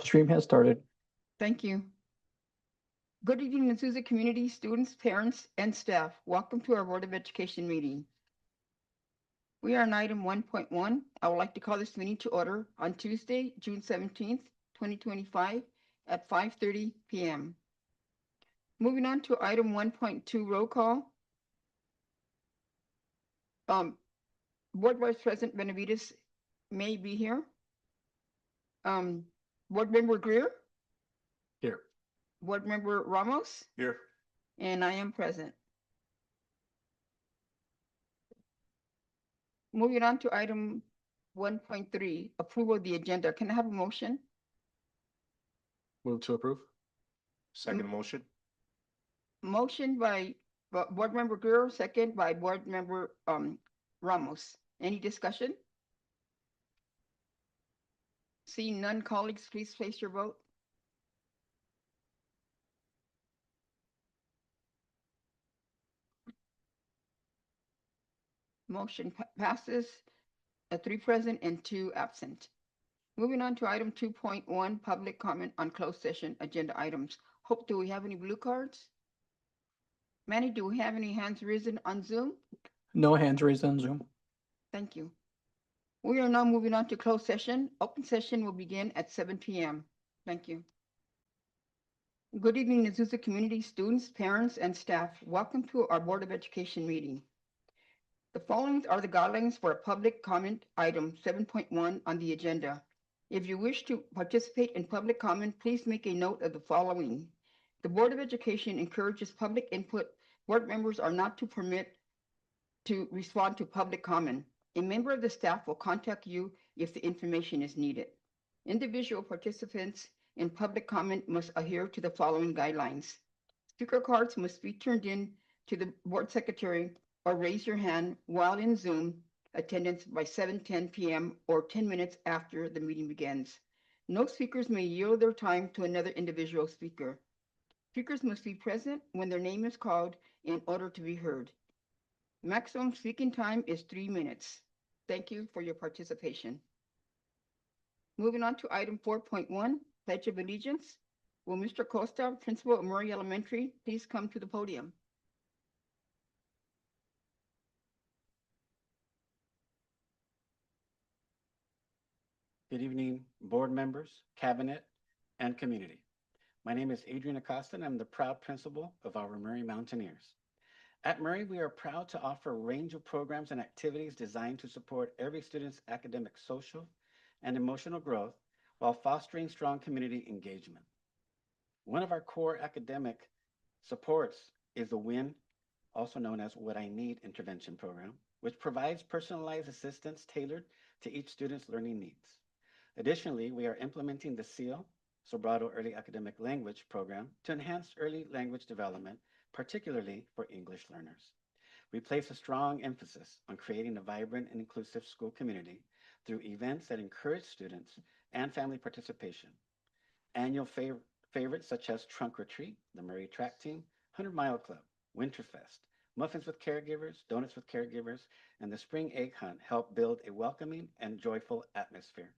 stream has started. Thank you. Good evening, Azusa community, students, parents, and staff. Welcome to our Board of Education meeting. We are on item 1.1. I would like to call this meeting to order on Tuesday, June 17th, 2025 at 5:30 p.m. Moving on to item 1.2, roll call. Board Vice President Benavides may be here. Board Member Greer, Here. Board Member Ramos, Here. and I am present. Moving on to item 1.3, approval of the agenda. Can I have a motion? Move to approve. Second motion. Motion by Board Member Greer, second by Board Member Ramos. Any discussion? Seeing none, colleagues, please place your vote. Motion passes, 3 present and 2 absent. Moving on to item 2.1, public comment on closed session agenda items. Hope, do we have any blue cards? Manny, do we have any hands risen on Zoom? No hands raised on Zoom. Thank you. We are now moving on to closed session. Open session will begin at 7 p.m. Thank you. Good evening, Azusa community, students, parents, and staff. Welcome to our Board of Education meeting. The following are the guidelines for a public comment item 7.1 on the agenda. If you wish to participate in public comment, please make a note of the following. The Board of Education encourages public input. Board members are not to permit to respond to public comment. A member of the staff will contact you if the information is needed. Individual participants in public comment must adhere to the following guidelines. Speaker cards must be turned in to the board secretary or raise your hand while in Zoom attendance by 7:10 p.m. or 10 minutes after the meeting begins. No speakers may yield their time to another individual speaker. Speakers must be present when their name is called in order to be heard. Maximum speaking time is 3 minutes. Thank you for your participation. Moving on to item 4.1, Pledge of Allegiance. Will Mr. Costa, Principal of Murray Elementary, please come to the podium? Good evening, board members, cabinet, and community. My name is Adrian Acosta, and I'm the proud principal of our Murray Mountaineers. At Murray, we are proud to offer a range of programs and activities designed to support every student's academic, social, and emotional growth while fostering strong community engagement. One of our core academic supports is the WIN, also known as What I Need intervention program, which provides personalized assistance tailored to each student's learning needs. Additionally, we are implementing the SEAL, Sobrado Early Academic Language program to enhance early language development, particularly for English learners. We place a strong emphasis on creating a vibrant and inclusive school community through events that encourage students and family participation. Annual favorites such as Trunk or Treat, the Murray Track Team, 100 Mile Club, Winterfest, Muffins with Caregivers, Donuts with Caregivers, and the Spring Egg Hunt help build a welcoming and joyful atmosphere.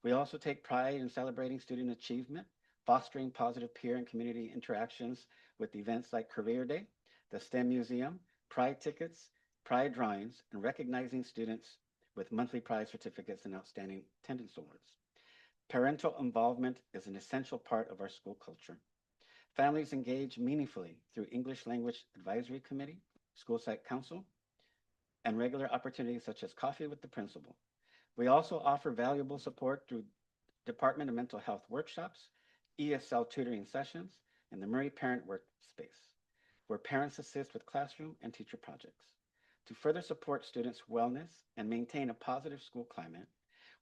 We also take pride in celebrating student achievement, fostering positive peer and community interactions with events like Career Day, the STEM Museum, Pride Tickets, Pride Drawings, and recognizing students with monthly prize certificates and outstanding attendance awards. Parental involvement is an essential part of our school culture. Families engage meaningfully through English Language Advisory Committee, School Site Council, and regular opportunities such as coffee with the principal. We also offer valuable support through Department of Mental Health workshops, ESL tutoring sessions, and the Murray Parent Workspace, where parents assist with classroom and teacher projects. To further support students' wellness and maintain a positive school climate,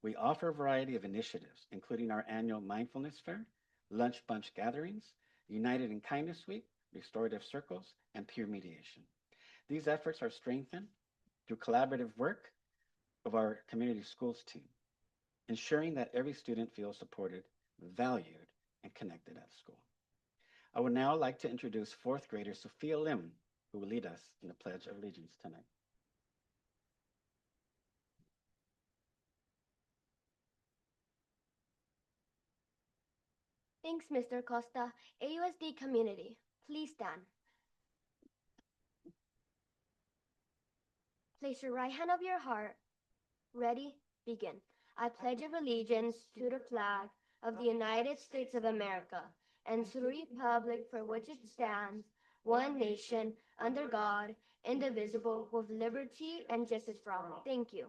we offer a variety of initiatives, including our annual Mindfulness Fair, Lunch Bunch gatherings, United in Kindness Week, Restorative Circles, and peer mediation. These efforts are strengthened through collaborative work of our community schools team, ensuring that every student feels supported, valued, and connected at school. I would now like to introduce fourth grader Sophia Lim, who will lead us in the Pledge of Allegiance tonight. Thanks, Mr. Costa. AUSD community, please stand. Place your right hand over your heart. Ready? Begin. I pledge of allegiance to the flag of the United States of America and to the republic for which it stands, one nation, under God, indivisible, with liberty and justice for all. Thank you.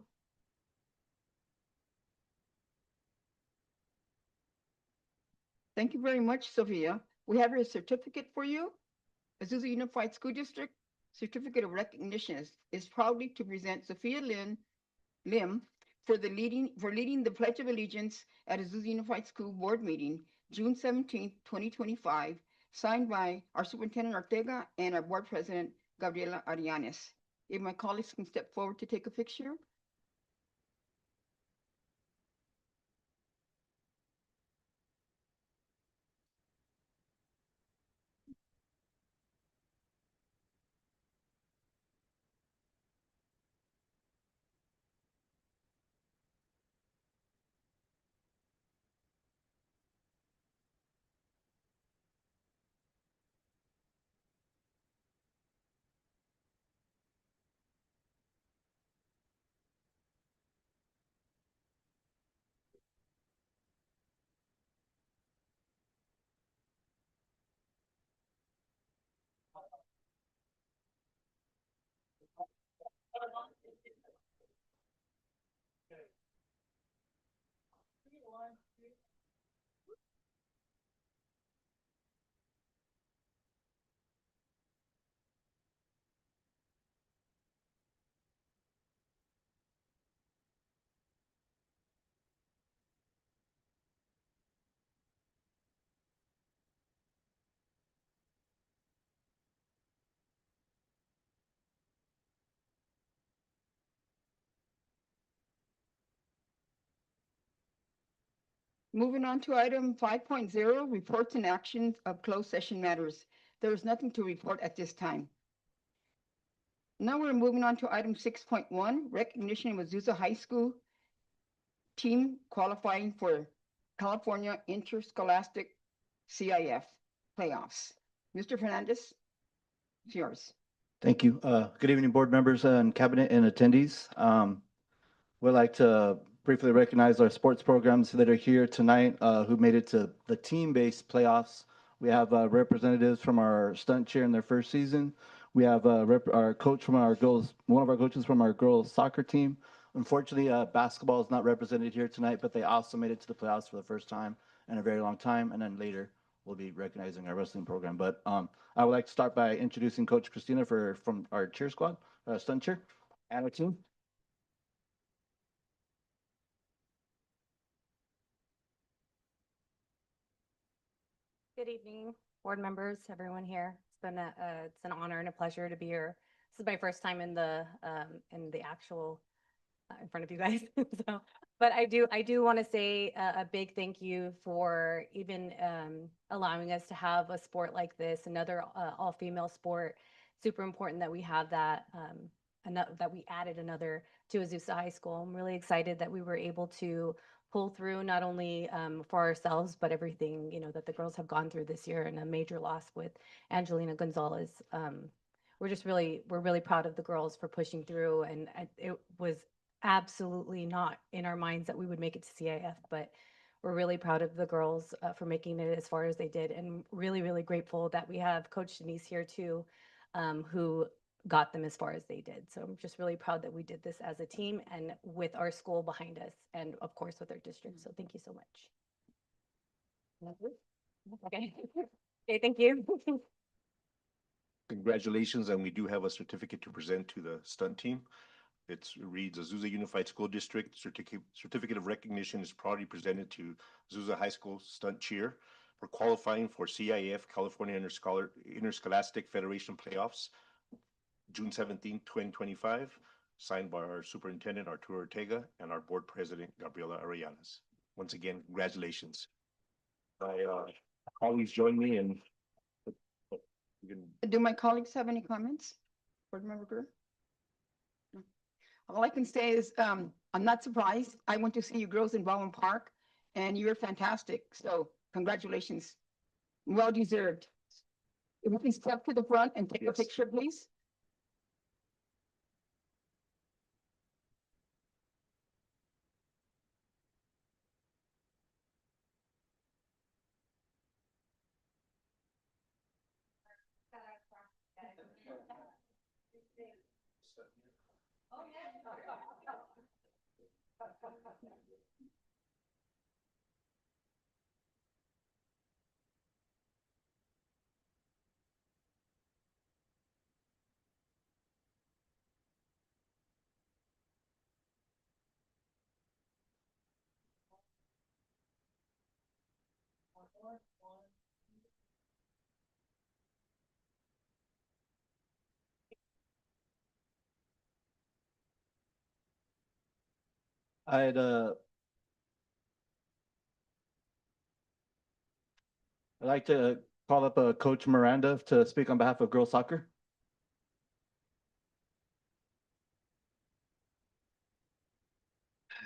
Thank you very much, Sophia. We have your certificate for you. Azusa Unified School District Certificate of Recognition is proudly to present Sophia Lim for leading the Pledge of Allegiance at Azusa Unified School Board meeting, June 17th, 2025, signed by our Superintendent Ortega and our Board President, Gabriela Arianes. If my colleagues can step forward to take a picture. Moving on to item 5.0, reports and actions of closed session matters. There is nothing to report at this time. Now we're moving on to item 6.1, recognition of Azusa High School team qualifying for California Interscholastic CIF playoffs. Mr. Fernandez, it's yours. Thank you. Good evening, board members and cabinet and attendees. We'd like to briefly recognize our sports programs that are here tonight who made it to the team-based playoffs. We have representatives from our stunt cheer in their first season. We have our coach from our girls, one of our coaches from our girls soccer team. Unfortunately, basketball is not represented here tonight, but they also made it to the playoffs for the first time in a very long time. And then later, we'll be recognizing our wrestling program. But I would like to start by introducing Coach Christina from our cheer squad, stunt cheer, and our team. Good evening, board members, everyone here. It's an honor and a pleasure to be here. This is my first time in the actual in front of you guys. So, but I do want to say a big thank you for even allowing us to have a sport like this, another all-female sport. Super important that we have that that we added another to Azusa High School. I'm really excited that we were able to pull through not only for ourselves, but everything, that the girls have gone through this year, and a major loss with Angelina Gonzalez. We're really proud of the girls for pushing through, and it was absolutely not in our minds that we would make it to CIF, but we're really proud of the girls for making it as far as they did, and really, really grateful that we have Coach Denise here too, who got them as far as they did. So I'm just really proud that we did this as a team and with our school behind us, and of course with our district. So thank you so much. Okay. Okay, thank you. Congratulations, and we do have a certificate to present to the stunt team. It reads Azusa Unified School District Certificate of Recognition is proudly presented to Azusa High School Stunt Cheer for qualifying for CIF California Interscholastic Federation Playoffs, June 17, 2025, signed by our Superintendent Arturo Ortega and our Board President Gabriela Arellanes. Once again, congratulations. My colleagues join me in. Do my colleagues have any comments? Board Member Greer? No. All I can say is I'm not surprised. I went to see you girls in Baldwin Park, and you're fantastic. So Congratulations. Well deserved. If you can step to the front and take a Yes. picture, please. I'd I'd like to call up Coach Miranda to speak on behalf of girls soccer.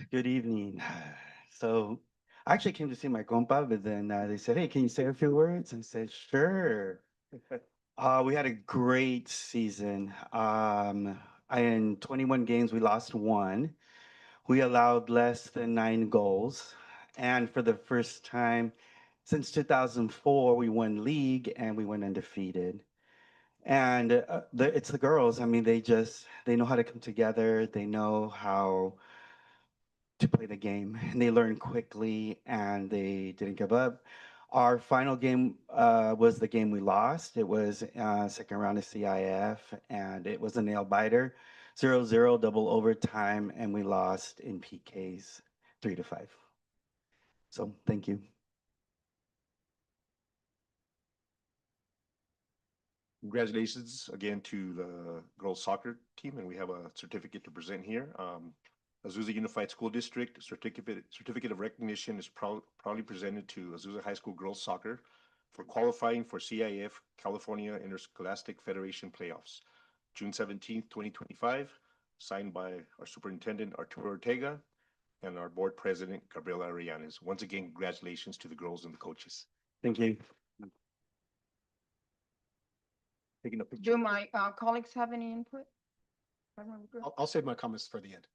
Good evening. So I actually came to see my compa, but then they said, "Hey, can you say a few words?" I said, "Sure." We had a great season. In 21 games, we lost one. We allowed less than 9 goals, and for the first time since 2004, we won league and we went undefeated. And it's the girls. I mean, they know how to come together. They know how to play the game, and they learned quickly and they didn't give up. Our final game was the game we lost. It was second round of CIF, and it was a nail biter, 0-0 double overtime, and we lost in PKs 3-5. So thank you. Congratulations again to the girls soccer team, and we have a certificate to present here. Azusa Unified School District certificate of recognition is proudly presented to Azusa High School girls soccer for qualifying for CIF California Interscholastic Federation playoffs, June 17th, 2025, signed by our superintendent Arturo Ortega and our board president Gabriela Arellanes. Once again, congratulations to the girls and the coaches. Thank you. Taking a picture. Do my colleagues have any input? I'll save my comments for the end.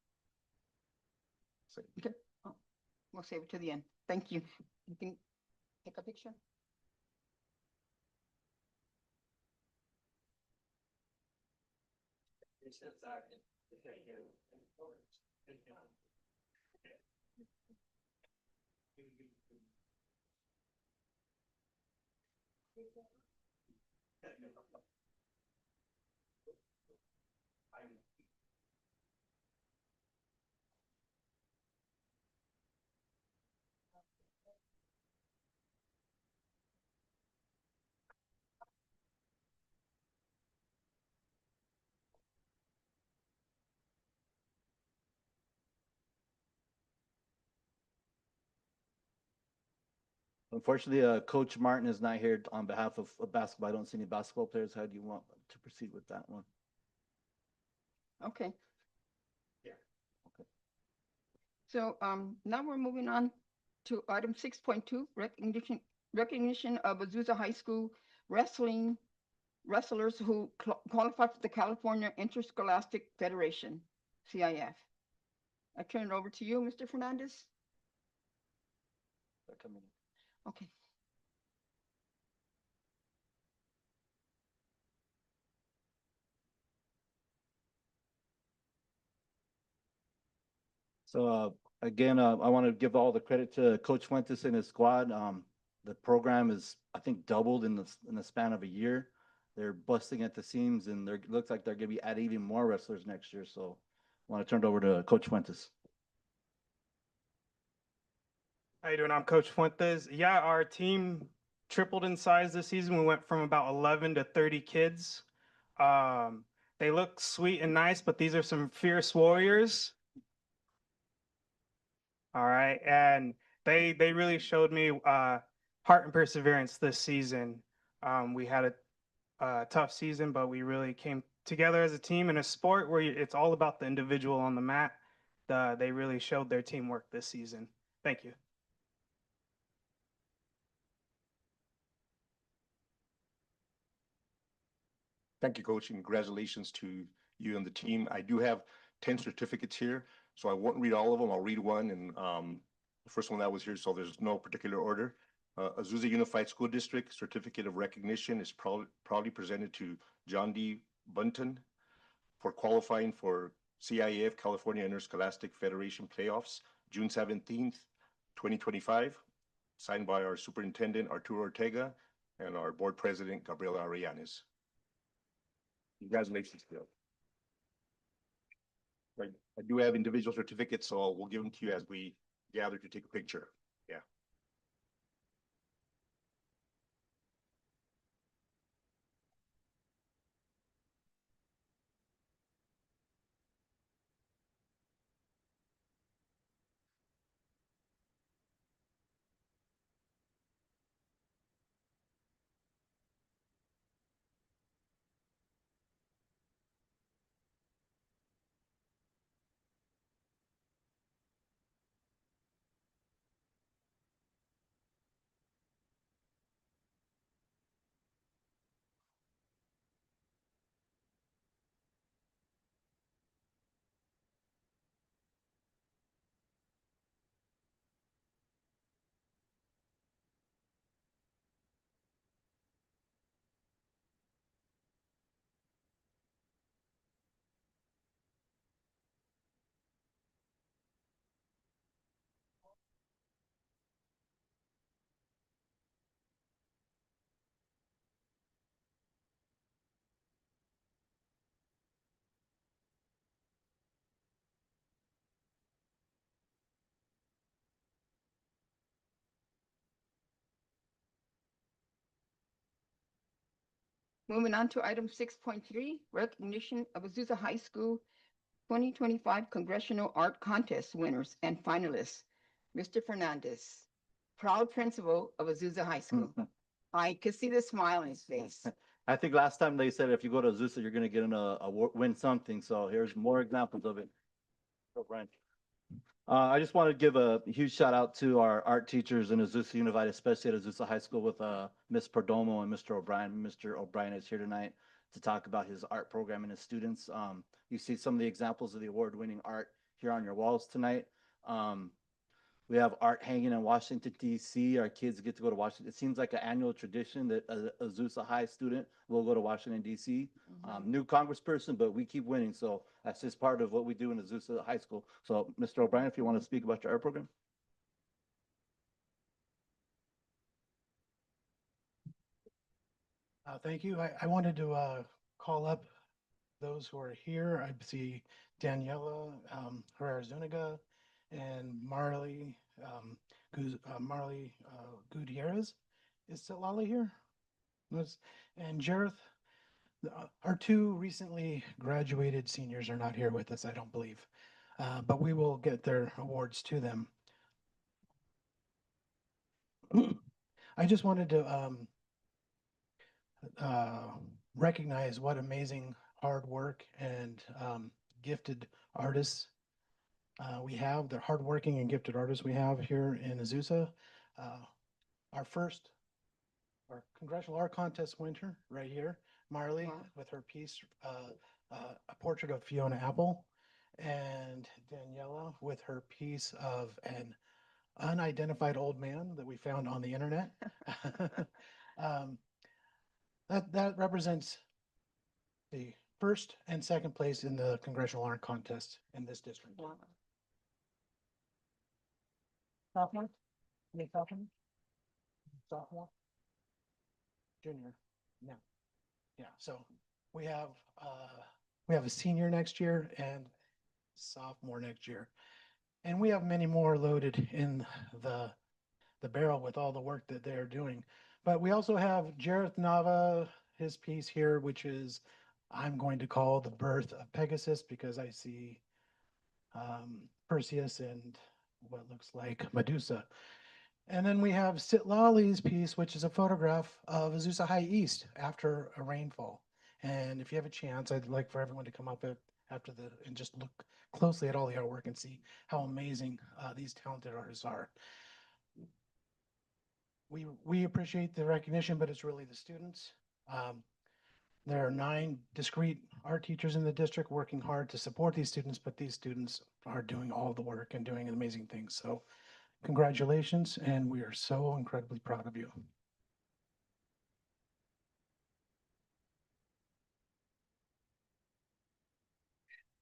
Okay. Oh, we'll save it to the end. Thank you. You can take a picture. Unfortunately, Coach Martin is not here on behalf of basketball. I don't see any basketball players. How do you want to proceed with that one? Okay. Yeah. Okay. So now we're moving on to item 6.2, recognition of Azusa High School wrestlers who qualified for the California Interscholastic Federation, CIF. I turn it over to you, Mr. Fernandez. Okay. So again, I want to give all the credit to Coach Fuentes and his squad. The program is, I think, doubled in the span of a year. They're busting at the seams, and it looks like they're going to be adding even more wrestlers next year. So I want to turn it over to Coach Fuentes. How you doing? I'm Coach Fuentes. Yeah, our team tripled in size this season. We went from about 11 to 30 kids. They look sweet and nice, but these are some fierce warriors. All right, and they really showed me heart and perseverance this season. We had a tough season, but we really came together as a team in a sport where it's all about the individual on the mat. They really showed their teamwork this season. Thank you. Thank you, Coach, and congratulations to you and the team. I do have 10 certificates here, so I won't read all of them. I'll read one, and the first one that was here, so there's no particular order. Azusa Unified School District Certificate of Recognition is proudly presented to John D. Bunton for qualifying for CIAF California Interscholastic Federation playoffs, June 17th, 2025, signed by our Superintendent Arturo Ortega and our Board President Gabriela Arellanes. Congratulations, Bill. Right. I do have individual certificates, so we'll give them to you as we gather to take a picture. Yeah. Moving on to item 6.3, recognition of Azusa High School 2025 Congressional Art Contest winners and finalists. Mr. Fernandez, proud principal of Azusa High School. I could see the smile on his face. I think last time they said if you go to Azusa, you're going to get an award, win something. So here's more examples of it. Go, Brian. I just want to give a huge shout out to our art teachers in Azusa Unified, especially at Azusa High School with Ms. Perdomo and Mr. O'Brien. Mr. O'Brien is here tonight to talk about his art program and his students. You see some of the examples of the award-winning art here on your walls tonight. We have art hanging in Washington, D.C. Our kids get to go to Washington. It seems like an annual tradition that a Azusa High student will go to Washington, D.C. New congressperson, but we keep winning. So that's just part of what we do in Azusa High School. So, Mr. O'Brien, if you want to speak about your art program. Thank you. I wanted to call up those who are here. I see Daniela Herrera Zuniga and Marley Gutierrez. Is Lala here? And Jareth. Our two recently graduated seniors are not here with us, I don't believe, but we will get their awards to them. I just wanted to recognize what amazing hard work and gifted artists we have, the hardworking and gifted artists we have here in Azusa. Our Congressional Art Contest winner right here, Marley, Wow. with her piece, A Portrait of Fiona Apple, and Daniela with her piece of an unidentified old man that we found on the internet. That represents the first and second place in the Congressional Art Contest in this district. Wow. Sophomore? Any sophomore? Sophomore? Junior? No. Yeah, so we have a senior next year and sophomore next year. And we have many more loaded in the barrel with all the work that they're doing. But we also have Jareth Nava, his piece here, which is I'm going to call The Birth of Pegasus, because I see Perseus and what looks like Medusa. And then we have Sitlali's piece, which is a photograph of Azusa High East after a rainfall. And if you have a chance, I'd like for everyone to come up after and just look closely at all the artwork and see how amazing these talented artists are. We appreciate the recognition, but it's really the students. There are 9 discrete art teachers in the district working hard to support these students, but these students are doing all the work and doing amazing things. So congratulations, and we are so incredibly proud of you.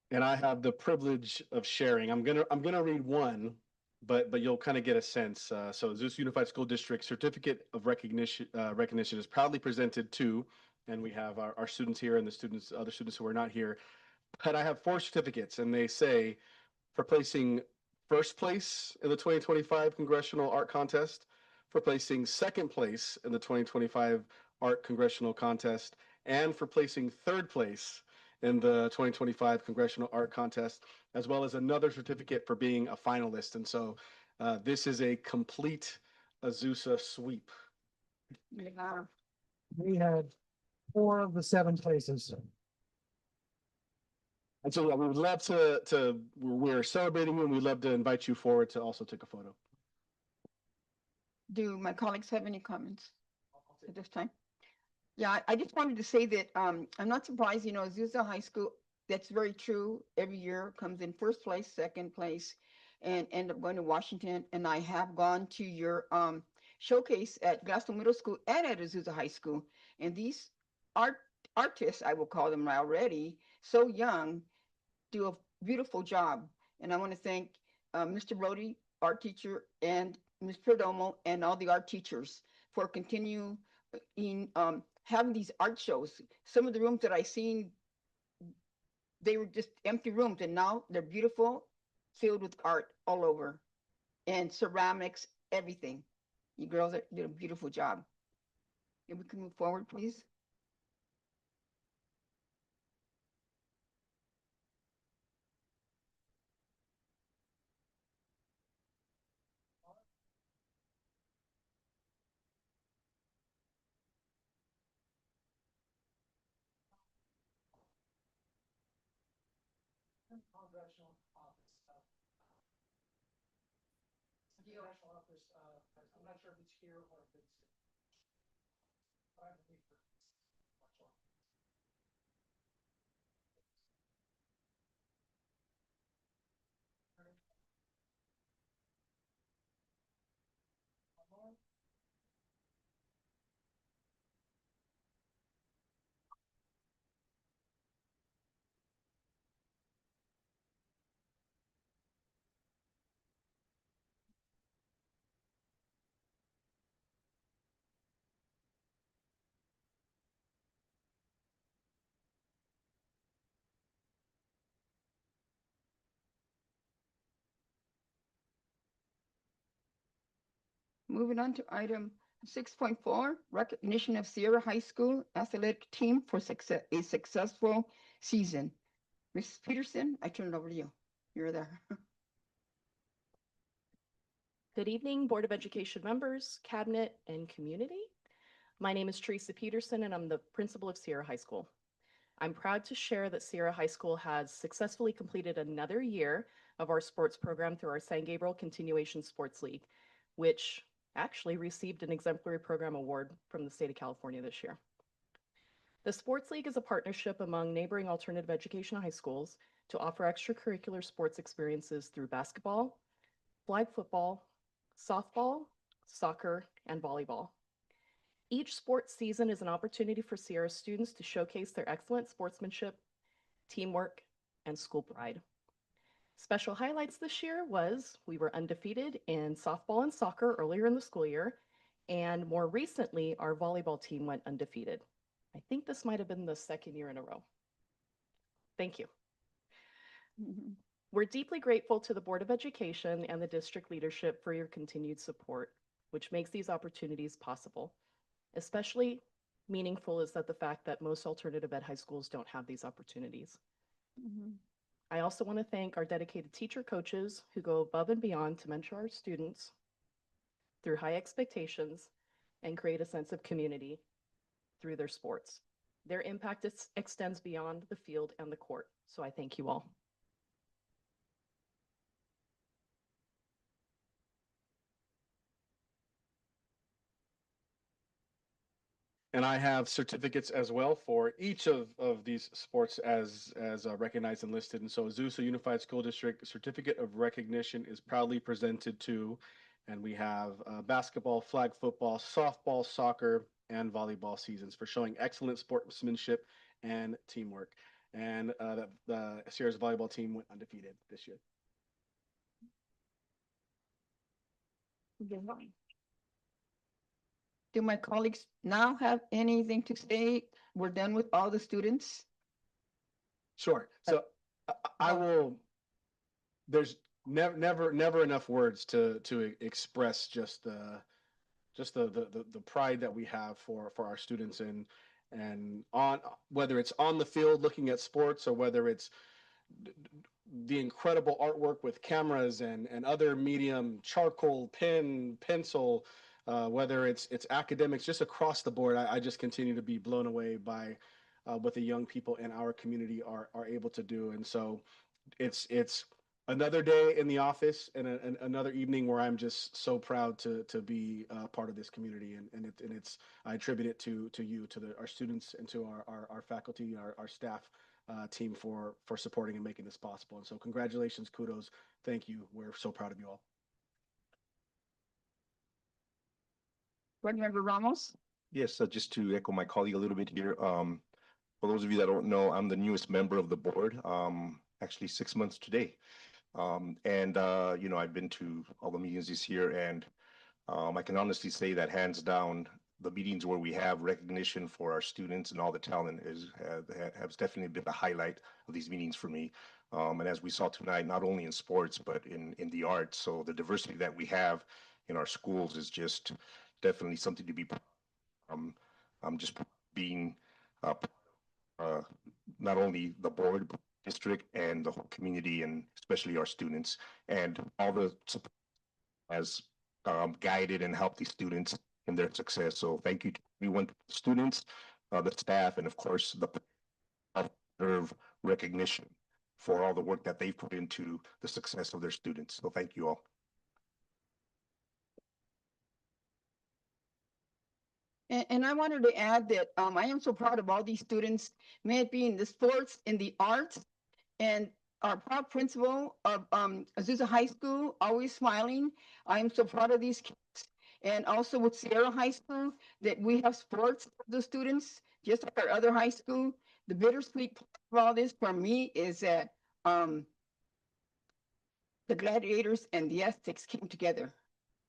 And I have the privilege of sharing. I'm gonna read one, but you'll kind of get a sense. So Zeus Unified School District Certificate of Recognition is proudly presented to, and we have our students here and the students, other students who are not here. But I have 4 certificates, and they say for placing first place in the 2025 Congressional Art Contest, for placing second place in the 2025 Art Congressional Contest, and for placing third place in the 2025 Congressional Art Contest, as well as another certificate for being a finalist. And so this is a complete Azusa sweep. Yeah. We had 4 of the 7 places. And so we would love we're celebrating you, and we'd love to invite you forward to also take a photo. Do my colleagues have any comments at this time? Yeah, I just wanted to say that I'm not surprised, Azusa High School, that's very true. Every year comes in first place, second place, and end up going to Washington. And I have gone to your showcase at Glasgow Middle School and at Azusa High School. And these artists, I will call them already, so young, do a beautiful job. And I want to thank Mr. Brody, art teacher, and Ms. Perdomo, and all the art teachers for continuing in having these art shows. Some of the rooms that I seen, they were just empty rooms, and now they're beautiful, filled with art all over, and ceramics, everything. You girls did a beautiful job. If we can move forward, please. Congressional office. Congressional office. I'm not sure if it's here or if it's. But I believe it's much longer. Moving on to item 6.4, recognition of Sierra High School athletic team for a successful season. Ms. Peterson, I turn it over to you. You're there. Good evening, Board of Education members, cabinet, and community. My name is Teresa Peterson, and I'm the principal of Sierra High School. I'm proud to share that Sierra High School has successfully completed another year of our sports program through our San Gabriel Continuation Sports League, which actually received an exemplary program award from the state of California this year. The Sports League is a partnership among neighboring alternative education high schools to offer extracurricular sports experiences through basketball, flag football, softball, soccer, and volleyball. Each sports season is an opportunity for Sierra students to showcase their excellent sportsmanship, teamwork, and school pride. Special highlights this year was we were undefeated in softball and soccer earlier in the school year, and more recently, our volleyball team went undefeated. I think this might have been the second year in a row. Thank you. Mhm. We're deeply grateful to the Board of Education and the district leadership for your continued support, which makes these opportunities possible. Especially meaningful is that the fact that most alternative ed high schools don't have these opportunities. Mhm. I also want to thank our dedicated teacher coaches who go above and beyond to mentor our students through high expectations and create a sense of community through their sports. Their impact extends beyond the field and the court, so I thank you all. And I have certificates as well for each of these sports as recognized and listed. And so Azusa Unified School District Certificate of Recognition is proudly presented to, and we have basketball, flag football, softball, soccer, and volleyball seasons for showing excellent sportsmanship and teamwork. And the Sierra's volleyball team went undefeated this year. Do my colleagues now have anything to say? We're done with all the students. Sure. So I will. There's never enough words to express just the pride that we have for our students and on whether it's on the field looking at sports or whether it's the incredible artwork with cameras and other medium, charcoal, pen, pencil, whether it's academics, just across the board. I just continue to be blown away by what the young people in our community are able to do. And so it's another day in the office and another evening where I'm just so proud to be part of this community. And it's I attribute it to you, to our students, and to our faculty, our staff team for supporting and making this possible. And so congratulations, kudos, thank you. We're so proud of you all. Board Member Ramos? Yes, just to echo my colleague a little bit here. For those of you that don't know, I'm the newest member of the board, actually 6 months today. I've been to all the meetings this year, and I can honestly say that hands down, the meetings where we have recognition for our students and all the talent has definitely been the highlight of these meetings for me. And as we saw tonight, not only in sports, but in the arts. So the diversity that we have in our schools is just definitely something to be proud of. I'm just being uh, not only the board, but district and the whole community, and especially our students and all the support has guided and helped these students in their success. So thank you to everyone, the students, the staff, and of course the deserve recognition for all the work that they've put into the success of their students. So thank you all. And I wanted to add that I am so proud of all these students, may it be in the sports, in the arts, and our proud principal of Azusa High School, always smiling. I am so proud of these kids. And also with Sierra High School, that we have sports for the students, just like our other high school. The bittersweet part of all this for me is that the Gladiators and the Aztecs came together.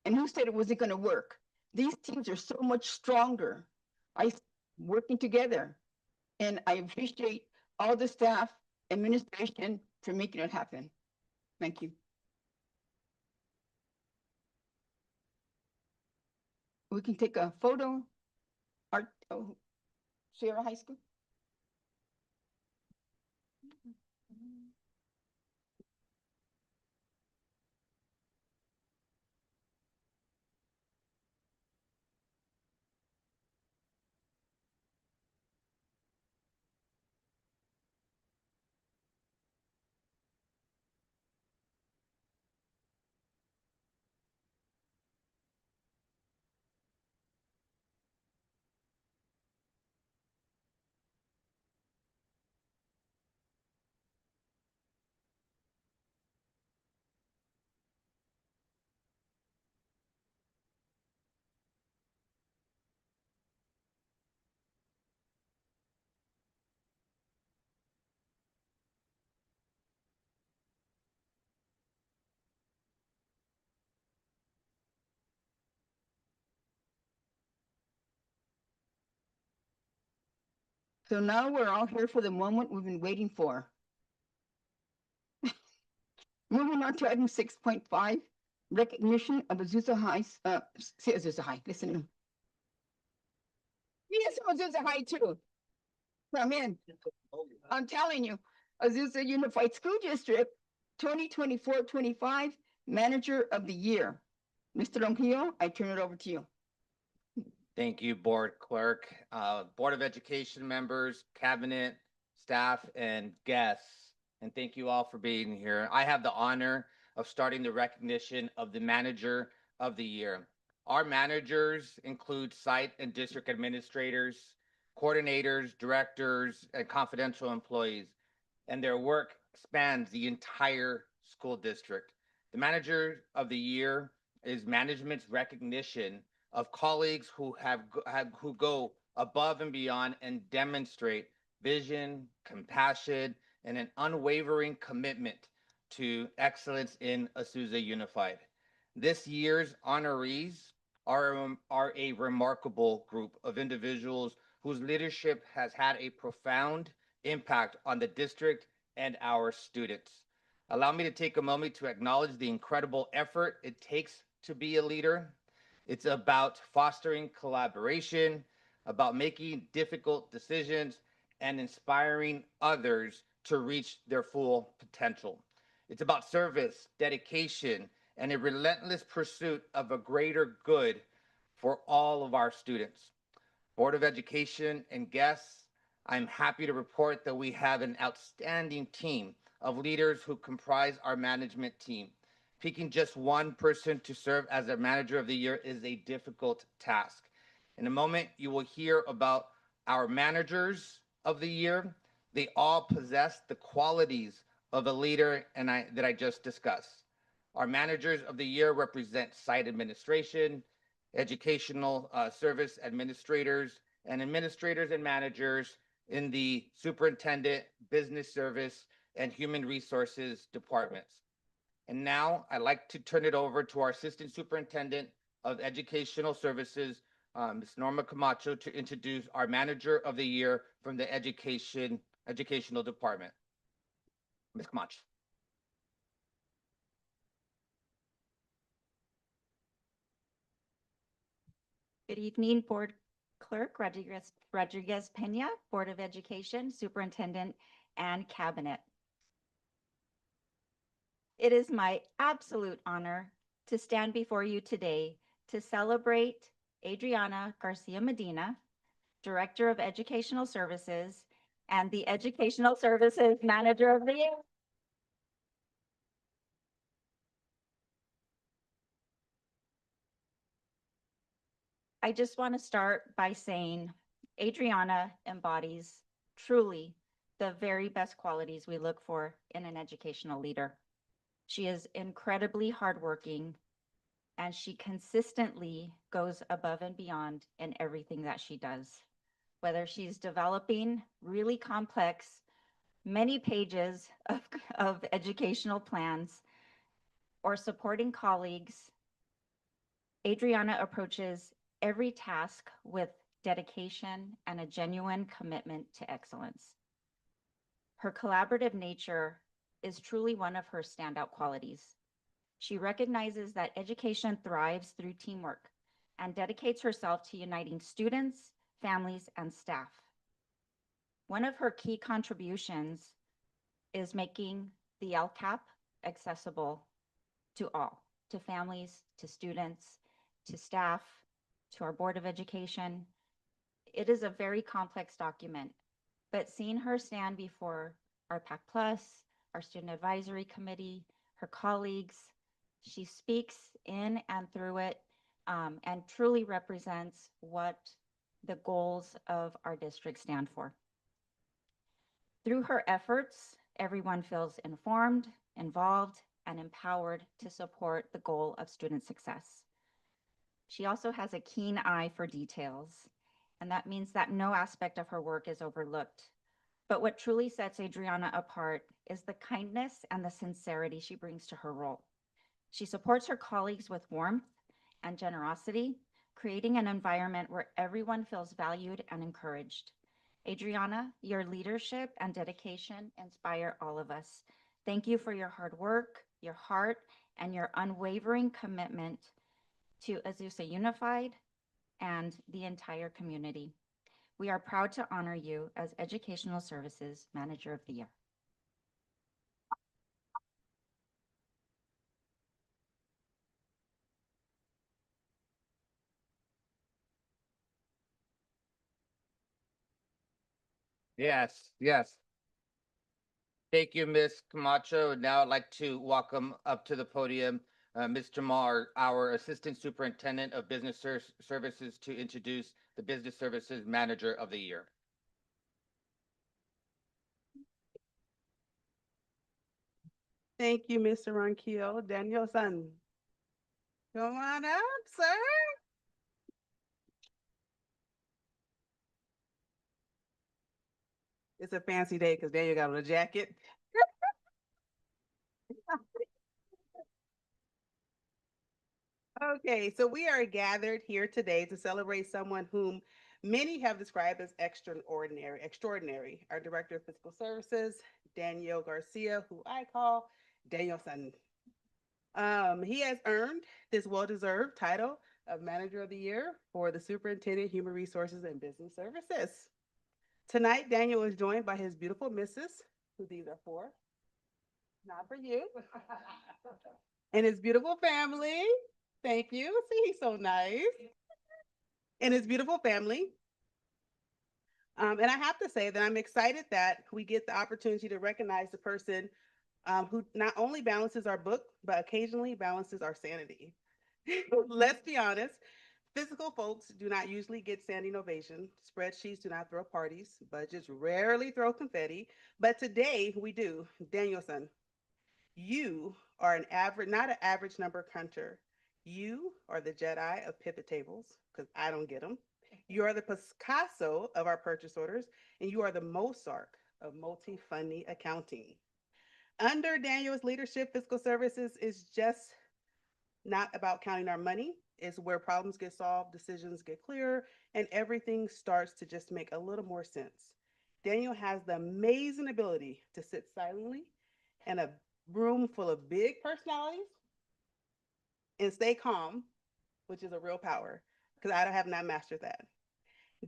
And who said it wasn't going to work? These teams are so much stronger. Working together. And I appreciate all the staff, administration for making it happen. Thank you. We can take a photo. Sierra High School. So now we're all here for the moment we've been waiting for. Moving on to item 6.5, recognition of Azusa High, Azusa High, listen to me. Yes, Azusa High too. Come in. I'm telling you, Azusa Unified School District 2024-25 Manager of the Year. Mr. Ronquillo, I turn it over to you. Thank you, Board Clerk, Board of Education members, Cabinet, staff, and guests. And thank you all for being here. I have the honor of starting the recognition of the Manager of the Year. Our managers include site and district administrators, coordinators, directors, and confidential employees, and their work spans the entire school district. The manager of the year is management's recognition of colleagues who go above and beyond and demonstrate vision, compassion, and an unwavering commitment to excellence in Azusa Unified. This year's honorees are a remarkable group of individuals whose leadership has had a profound impact on the district and our students. Allow me to take a moment to acknowledge the incredible effort it takes to be a leader. It's about fostering collaboration, about making difficult decisions, and inspiring others to reach their full potential. It's about service, dedication, and a relentless pursuit of a greater good for all of our students. Board of Education and guests, I'm happy to report that we have an outstanding team of leaders who comprise our management team. Picking just one person to serve as a manager of the year is a difficult task. In a moment, you will hear about our managers of the year. They all possess the qualities of a leader that I just discussed. Our managers of the year represent site administration, educational service administrators, and administrators and managers in the superintendent, business service, and human resources departments. And now I'd like to turn it over to our Assistant Superintendent of Educational Services, Ms. Norma Camacho, to introduce our Manager of the Year from the Educational Department. Ms. Camacho. Good evening, Board Clerk Rodriguez Pena, Board of Education, Superintendent, and Cabinet. It is my absolute honor to stand before you today to celebrate Adriana Garcia Medina, Director of Educational Services, and the Educational Services Manager of the Year. I just want to start by saying Adriana embodies truly the very best qualities we look for in an educational leader. She is incredibly hardworking, and she consistently goes above and beyond in everything that she does. Whether she's developing really complex, many pages of educational plans or supporting colleagues, Adriana approaches every task with dedication and a genuine commitment to excellence. Her collaborative nature is truly one of her standout qualities. She recognizes that education thrives through teamwork and dedicates herself to uniting students, families, and staff. One of her key contributions is making the LCAP accessible to all, to families, to students, to staff, to our Board of Education. It is a very complex document, but seeing her stand before our PAC Plus, our Student Advisory Committee, her colleagues, she speaks in and through it and truly represents what the goals of our district stand for. Through her efforts, everyone feels informed, involved, and empowered to support the goal of student success. She also has a keen eye for details, and that means that no aspect of her work is overlooked. But what truly sets Adriana apart is the kindness and the sincerity she brings to her role. She supports her colleagues with warmth and generosity, creating an environment where everyone feels valued and encouraged. Adriana, your leadership and dedication inspire all of us. Thank you for your hard work, your heart, and your unwavering commitment to Azusa Unified and the entire community. We are proud to honor you as Educational Services Manager of the Year. Yes, yes. Thank you, Ms. Camacho. Now I'd like to welcome up to the podium Ms. Jamar, our Assistant Superintendent of Business Services, to introduce the Business Services Manager of the Year. Thank you, Mr. Ronquillo. Daniel-san. Come on up, sir. It's a fancy day because Daniel got on a jacket. Okay, so we are gathered here today to celebrate someone whom many have described as extraordinary. Our Director of Fiscal Services, Daniel Garcia, who I call Daniel-san. He has earned this well-deserved title of Manager of the Year for the Superintendent, Human Resources and Business Services. Tonight, Daniel is joined by his beautiful missus, who these are for, not for you, and his beautiful family. Thank you. See, he's so nice. And his beautiful family. And I have to say that I'm excited that we get the opportunity to recognize the person who not only balances our book, but occasionally balances our sanity. Let's be honest, physical folks do not usually get standing ovation. Spreadsheets do not throw parties. Budgets rarely throw confetti. But today we do. Daniel-san, you are not an average number cruncher. You are the Jedi of pivot tables, because I don't get them. You are the Picasso of our purchase orders, and you are the Mozart of multi-funding accounting. Under Daniel's leadership, fiscal services is just not about counting our money. It's where problems get solved, decisions get clearer, and everything starts to just make a little more sense. Daniel has the amazing ability to sit silently in a room full of big personalities and stay calm, which is a real power, because I have not mastered that.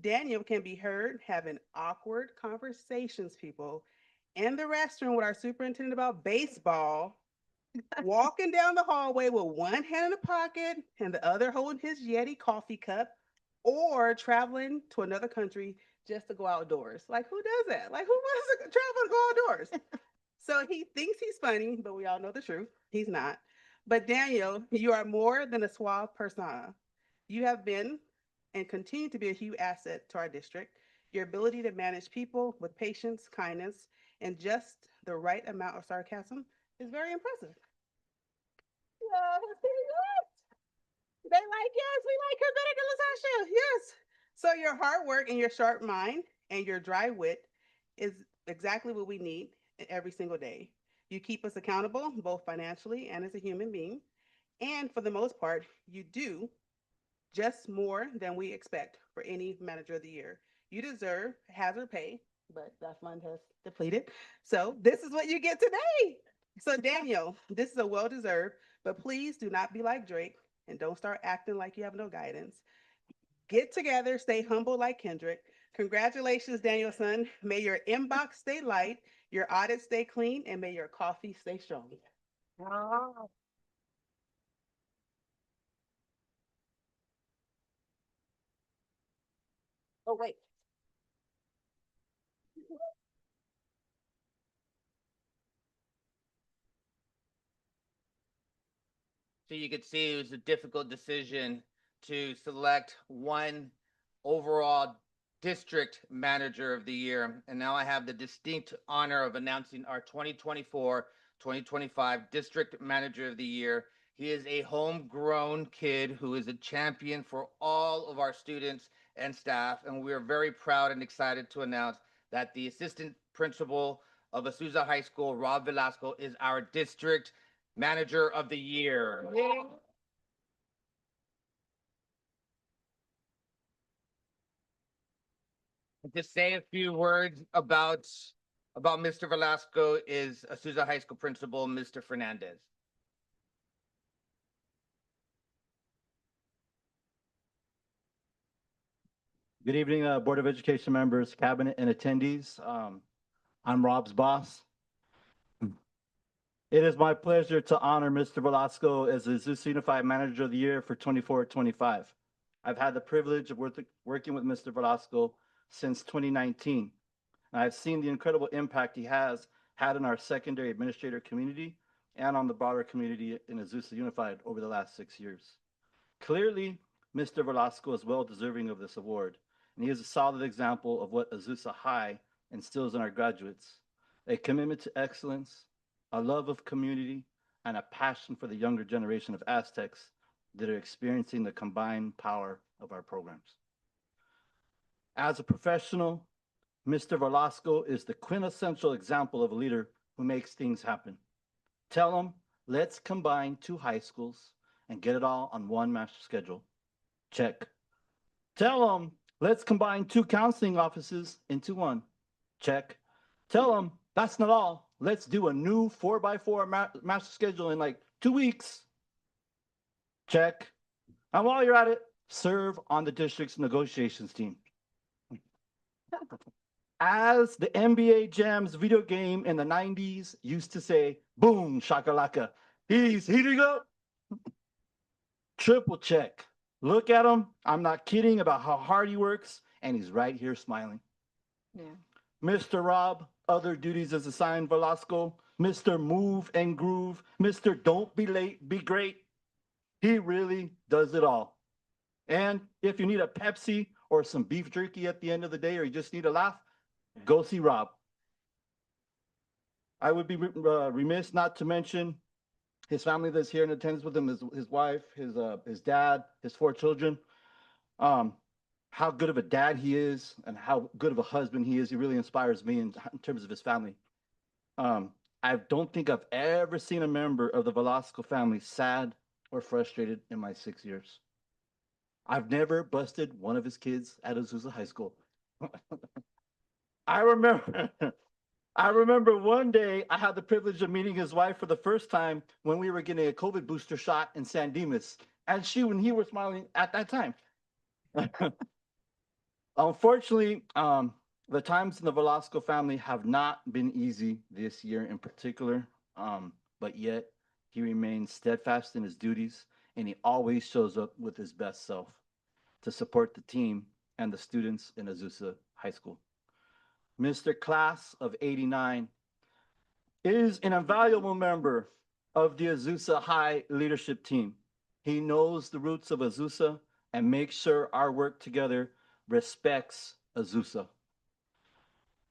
Daniel can be heard having awkward conversations, people, in the restroom with our superintendent about baseball, walking down the hallway with one hand in the pocket and the other holding his Yeti coffee cup, or traveling to another country just to go outdoors. Like, who does that? Like, who wants to travel to go outdoors? So he thinks he's funny, but we all know the truth. He's not. But Daniel, you are more than a suave persona. You have been and continue to be a huge asset to our district. Your ability to manage people with patience, kindness, and just the right amount of sarcasm is very impressive. Yeah, they like, yes, we like her better than Lasasha. Yes. So your hard work and your sharp mind and your dry wit is exactly what we need every single day. You keep us accountable, both financially and as a human being. And for the most part, you do just more than we expect for any manager of the year. You deserve hazard pay, but that fund has depleted. So this is what you get today. So Daniel, this is a well-deserved, but please do not be like Drake and don't start acting like you have no guidance. Get together, stay humble like Kendrick. Congratulations, Daniel-son. May your inbox stay light, your audit stay clean, and may your coffee stay strong. Oh, wait. So you could see it was a difficult decision to select one overall district manager of the year. And now I have the distinct honor of announcing our 2024-2025 district manager of the year. He is a homegrown kid who is a champion for all of our students and staff. And we are very proud and excited to announce that the assistant principal of Azusa High School, Rob Velasco, is our district manager of the year. To say a few words about Mr. Velasco is Azusa High School principal, Mr. Fernandez. Good evening, Board of Education members, cabinet, and attendees. I'm Rob's boss. It is my pleasure to honor Mr. Velasco as the Azusa Unified Manager of the Year for 24-25. I've had the privilege of working with Mr. Velasco since 2019. And I've seen the incredible impact he has had in our secondary administrator community and on the broader community in Azusa Unified over the last 6 years. Clearly, Mr. Velasco is well deserving of this award, and he is a solid example of what Azusa High instills in our graduates: a commitment to excellence, a love of community, and a passion for the younger generation of Aztecs that are experiencing the combined power of our programs. As a professional, Mr. Velasco is the quintessential example of a leader who makes things happen. Tell him, let's combine 2 high schools and get it all on one master schedule. Check. Tell him, let's combine 2 counseling offices into one. Check. Tell him, that's not all. Let's do a new 4x4 master schedule in like 2 weeks. Check. And while you're at it, serve on the district's negotiations team. As the NBA Jam's video game in the 90s used to say, boom, shakalaka, he's heating up. Triple check. Look at him. I'm not kidding about how hard he works, and he's right here smiling. Yeah. Mr. Rob, other duties as assigned Velasco. Mr. Move and Groove. Mr. Don't Be Late, Be Great. He really does it all. And if you need a Pepsi or some beef jerky at the end of the day, or you just need a laugh, go see Rob. I would be remiss not to mention his family that's here in attendance with him, his wife, his dad, his 4 children. How good of a dad he is and how good of a husband he is. He really inspires me in terms of his family. I don't think I've ever seen a member of the Velasco family sad or frustrated in my 6 years. I've never busted one of his kids at Azusa High School. I remember one day I had the privilege of meeting his wife for the first time when we were getting a COVID booster shot in San Dimas, and she and he were smiling at that time. Unfortunately, the times in the Velasco family have not been easy this year in particular, but yet he remains steadfast in his duties, and he always shows up with his best self to support the team and the students in Azusa High School. Mr. Class of '89 is an invaluable member of the Azusa High leadership team. He knows the roots of Azusa and makes sure our work together respects Azusa.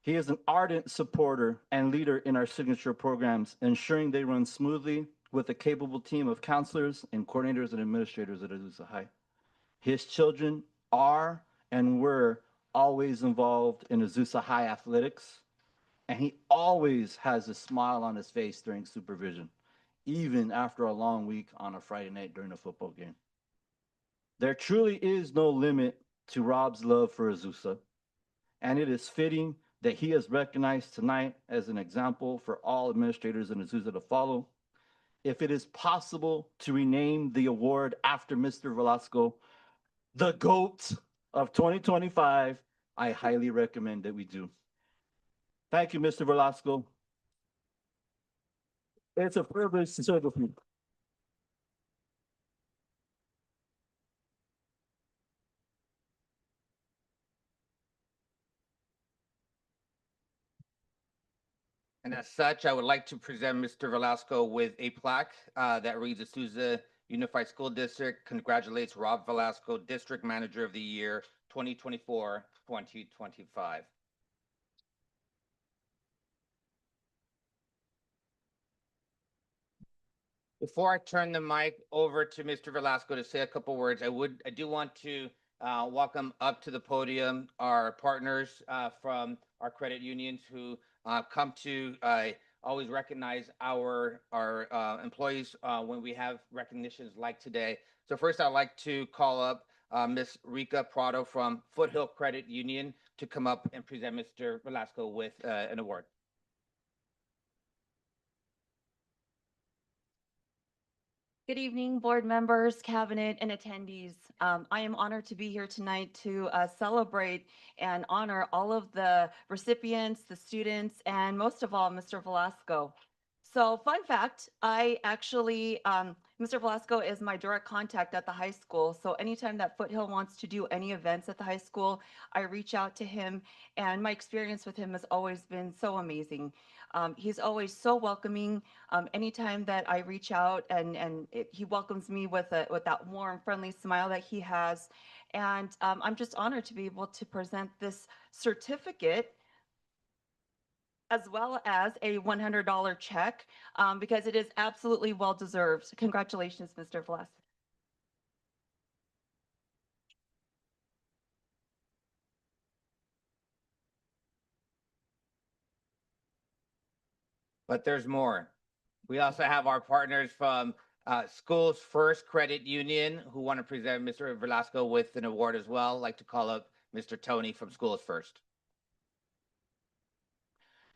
He is an ardent supporter and leader in our signature programs, ensuring they run smoothly with a capable team of counselors and coordinators and administrators at Azusa High. His children are and were always involved in Azusa High athletics, and he always has a smile on his face during supervision, even after a long week on a Friday night during a football game. There truly is no limit to Rob's love for Azusa, and it is fitting that he is recognized tonight as an example for all administrators in Azusa to follow. If it is possible to rename the award after Mr. Velasco, the GOAT of 2025, I highly recommend that we do. Thank you, Mr. Velasco. It's a privilege to serve with you. And as such, I would like to present Mr. Velasco with a plaque that reads: Azusa Unified School District congratulates Rob Velasco, District Manager of the Year 2024-2025. Before I turn the mic over to Mr. Velasco to say a couple words, I do want to welcome up to the podium our partners from our credit unions who come to always recognize our employees when we have recognitions like today. So first, I'd like to call up Ms. Rika Prado from Foothill Credit Union to come up and present Mr. Velasco with an award. Good evening, board members, cabinet, and attendees. I am honored to be here tonight to celebrate and honor all of the recipients, the students, and most of all, Mr. Velasco. So fun fact, I actually, Mr. Velasco is my direct contact at the high school. So anytime that Foothill wants to do any events at the high school, I reach out to him, and my experience with him has always been so amazing. He's always so welcoming. Anytime that I reach out, he welcomes me with that warm, friendly smile that he has. And I'm just honored to be able to present this certificate as well as a $100 check, because it is absolutely well deserved. Congratulations, Mr. Velasquez. But there's more. We also have our partners from Schools First Credit Union who want to present Mr. Velasco with an award as well. I'd like to call up Mr. Tony from Schools First.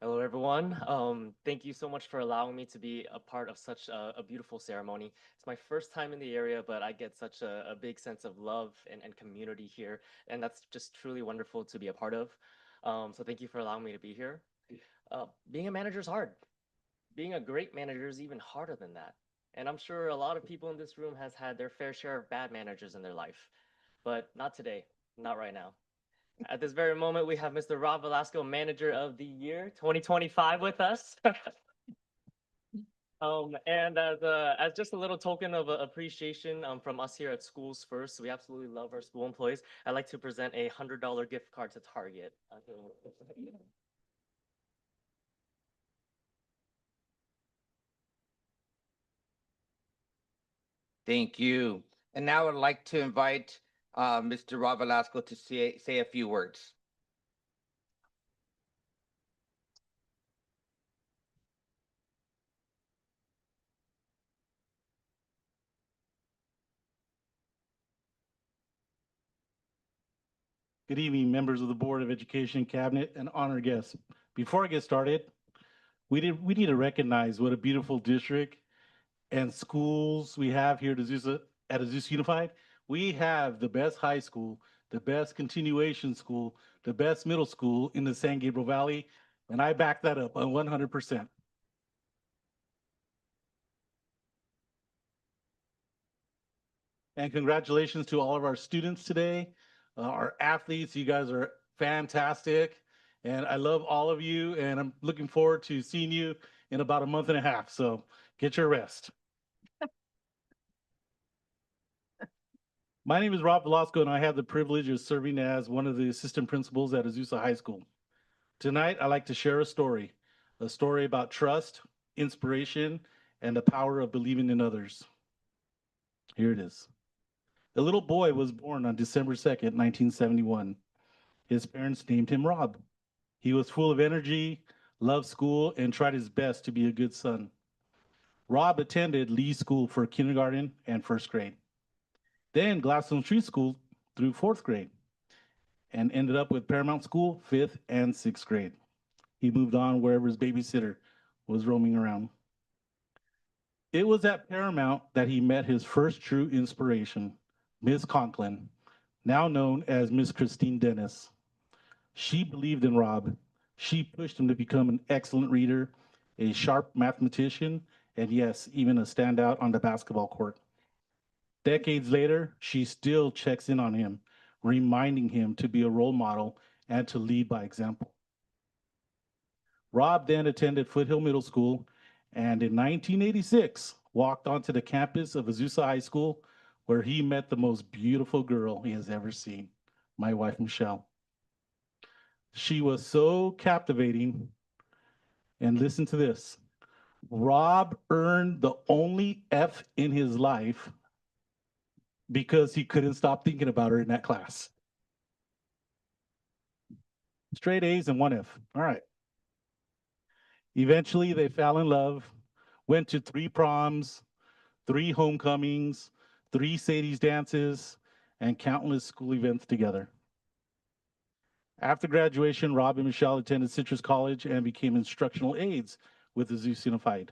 Hello, everyone. Thank you so much for allowing me to be a part of such a beautiful ceremony. It's my first time in the area, but I get such a big sense of love and community here, and that's just truly wonderful to be a part of. So thank you for allowing me to be here. Being a manager is hard. Being a great manager is even harder than that. And I'm sure a lot of people in this room has had their fair share of bad managers in their life, but not today, not right now. At this very moment, we have Mr. Rob Velasco, Manager of the Year 2025 with us. And as just a little token of appreciation from us here at Schools First, we absolutely love our school employees. I'd like to present a $100 gift card to Target. Thank you. And now I'd like to invite Mr. Rob Velasco to say a few words. Good evening, members of the Board of Education, Cabinet, and honored guests. Before I get started, we need to recognize what a beautiful district and schools we have here at Azusa Unified. We have the best high school, the best continuation school, the best middle school in the San Gabriel Valley, and I back that up 100%. And congratulations to all of our students today, our athletes. You guys are fantastic. And I love all of you. And I'm looking forward to seeing you in about a month and a half. So get your rest. My name is Rob Velasco, and I have the privilege of serving as one of the assistant principals at Azusa High School. Tonight, I'd like to share a story about trust, inspiration, and the power of believing in others. Here it is. A little boy was born on December 2nd, 1971. His parents named him Rob. He was full of energy, loved school, and tried his best to be a good son. Rob attended Lee School for kindergarten and first grade, then Gladstone Street School through fourth grade, and ended up with Paramount School, fifth and sixth grade. He moved on wherever his babysitter was roaming around. It was at Paramount that he met his first true inspiration, Miss Conklin, now known as Miss Christine Dennis. She believed in Rob. She pushed him to become an excellent reader, a sharp mathematician, and yes, even a standout on the basketball court. Decades later, she still checks in on him, reminding him to be a role model and to lead by example. Rob then attended Foothill Middle School and in 1986 walked onto the campus of Azusa High School, where he met the most beautiful girl he has ever seen, my wife, Michelle. She was so captivating. And listen to this. Rob earned the only F in his life because he couldn't stop thinking about her in that class. Straight A's and one F. All right. Eventually, they fell in love, went to 3 proms, 3 homecomings, 3 Sadie's dances, and countless school events together. After graduation, Rob and Michelle attended Citrus College and became instructional aides with Azusa Unified.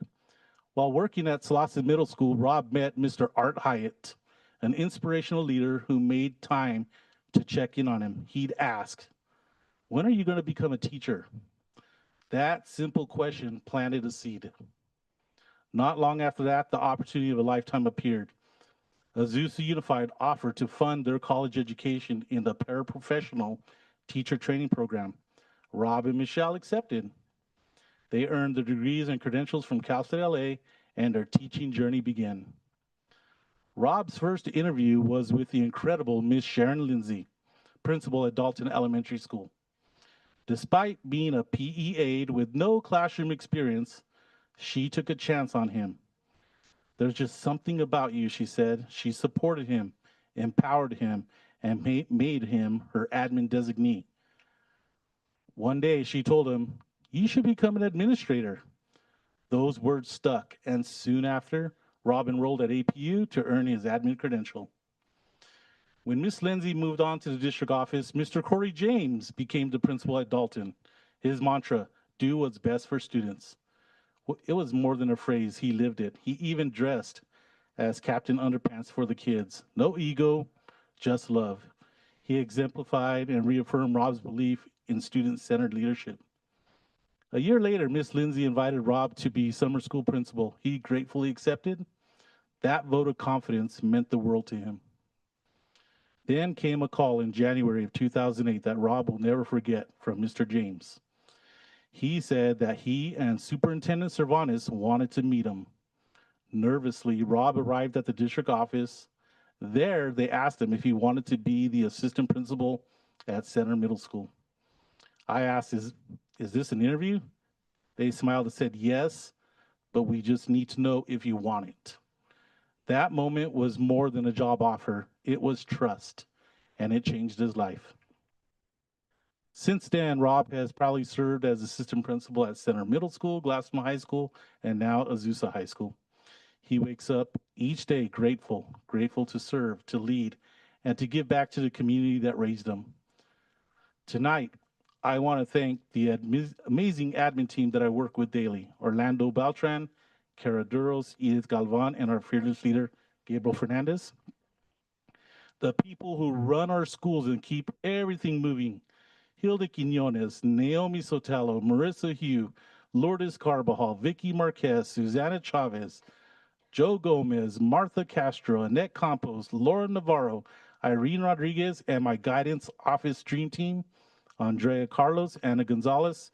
While working at Slauson Middle School, Rob met Mr. Art Hyatt, an inspirational leader who made time to check in on him. He'd ask, "When are you going to become a teacher?" That simple question planted a seed. Not long after that, the opportunity of a lifetime appeared. Azusa Unified offered to fund their college education in the paraprofessional teacher training program. Rob and Michelle accepted. They earned their degrees and credentials from Cal State LA, and their teaching journey began. Rob's first interview was with the incredible Miss Sharon Lindsay, principal at Dalton Elementary School. Despite being a PE aide with no classroom experience, she took a chance on him. There's just something about you, she said. She supported him, empowered him, and made him her admin designee. One day she told him, "You should become an administrator." Those words stuck, and soon after, Rob enrolled at APU to earn his admin credential. When Miss Lindsay moved on to the district office, Mr. Corey James became the principal at Dalton. His mantra, do what's best for students. It was more than a phrase, he lived it. He even dressed as Captain Underpants for the kids. No ego, just love. He exemplified and reaffirmed Rob's belief in student-centered leadership. A year later, Miss Lindsay invited Rob to be summer school principal. He gratefully accepted. That vote of confidence meant the world to him. Then came a call in January of 2008 that Rob will never forget from Mr. James. He said that he and Superintendent Cervantes wanted to meet him. Nervously, Rob arrived at the district office. There, they asked him if he wanted to be the assistant principal at Center Middle School. I asked, is this an interview? They smiled and said, yes, but we just need to know if you want it. That moment was more than a job offer. It was trust, and it changed his life. Since then, Rob has proudly served as assistant principal at Center Middle School, Glassman High School, and now Azusa High School. He wakes up each day grateful to serve, to lead, and to give back to the community that raised him. Tonight, I want to thank the amazing admin team that I work with daily, Orlando Beltran, Cara Duros, Edith Galvan, and our fearless leader, Gabriel Fernandez. The people who run our schools and keep everything moving, Hilda Quinones, Naomi Sotelo, Marissa Hugh, Lourdes Carbajal, Vicky Marquez, Susana Chavez, Joe Gomez, Martha Castro, Annette Campos, Laura Navarro, Irene Rodriguez, and my guidance office dream team, Andrea Carlos, Ana Gonzalez,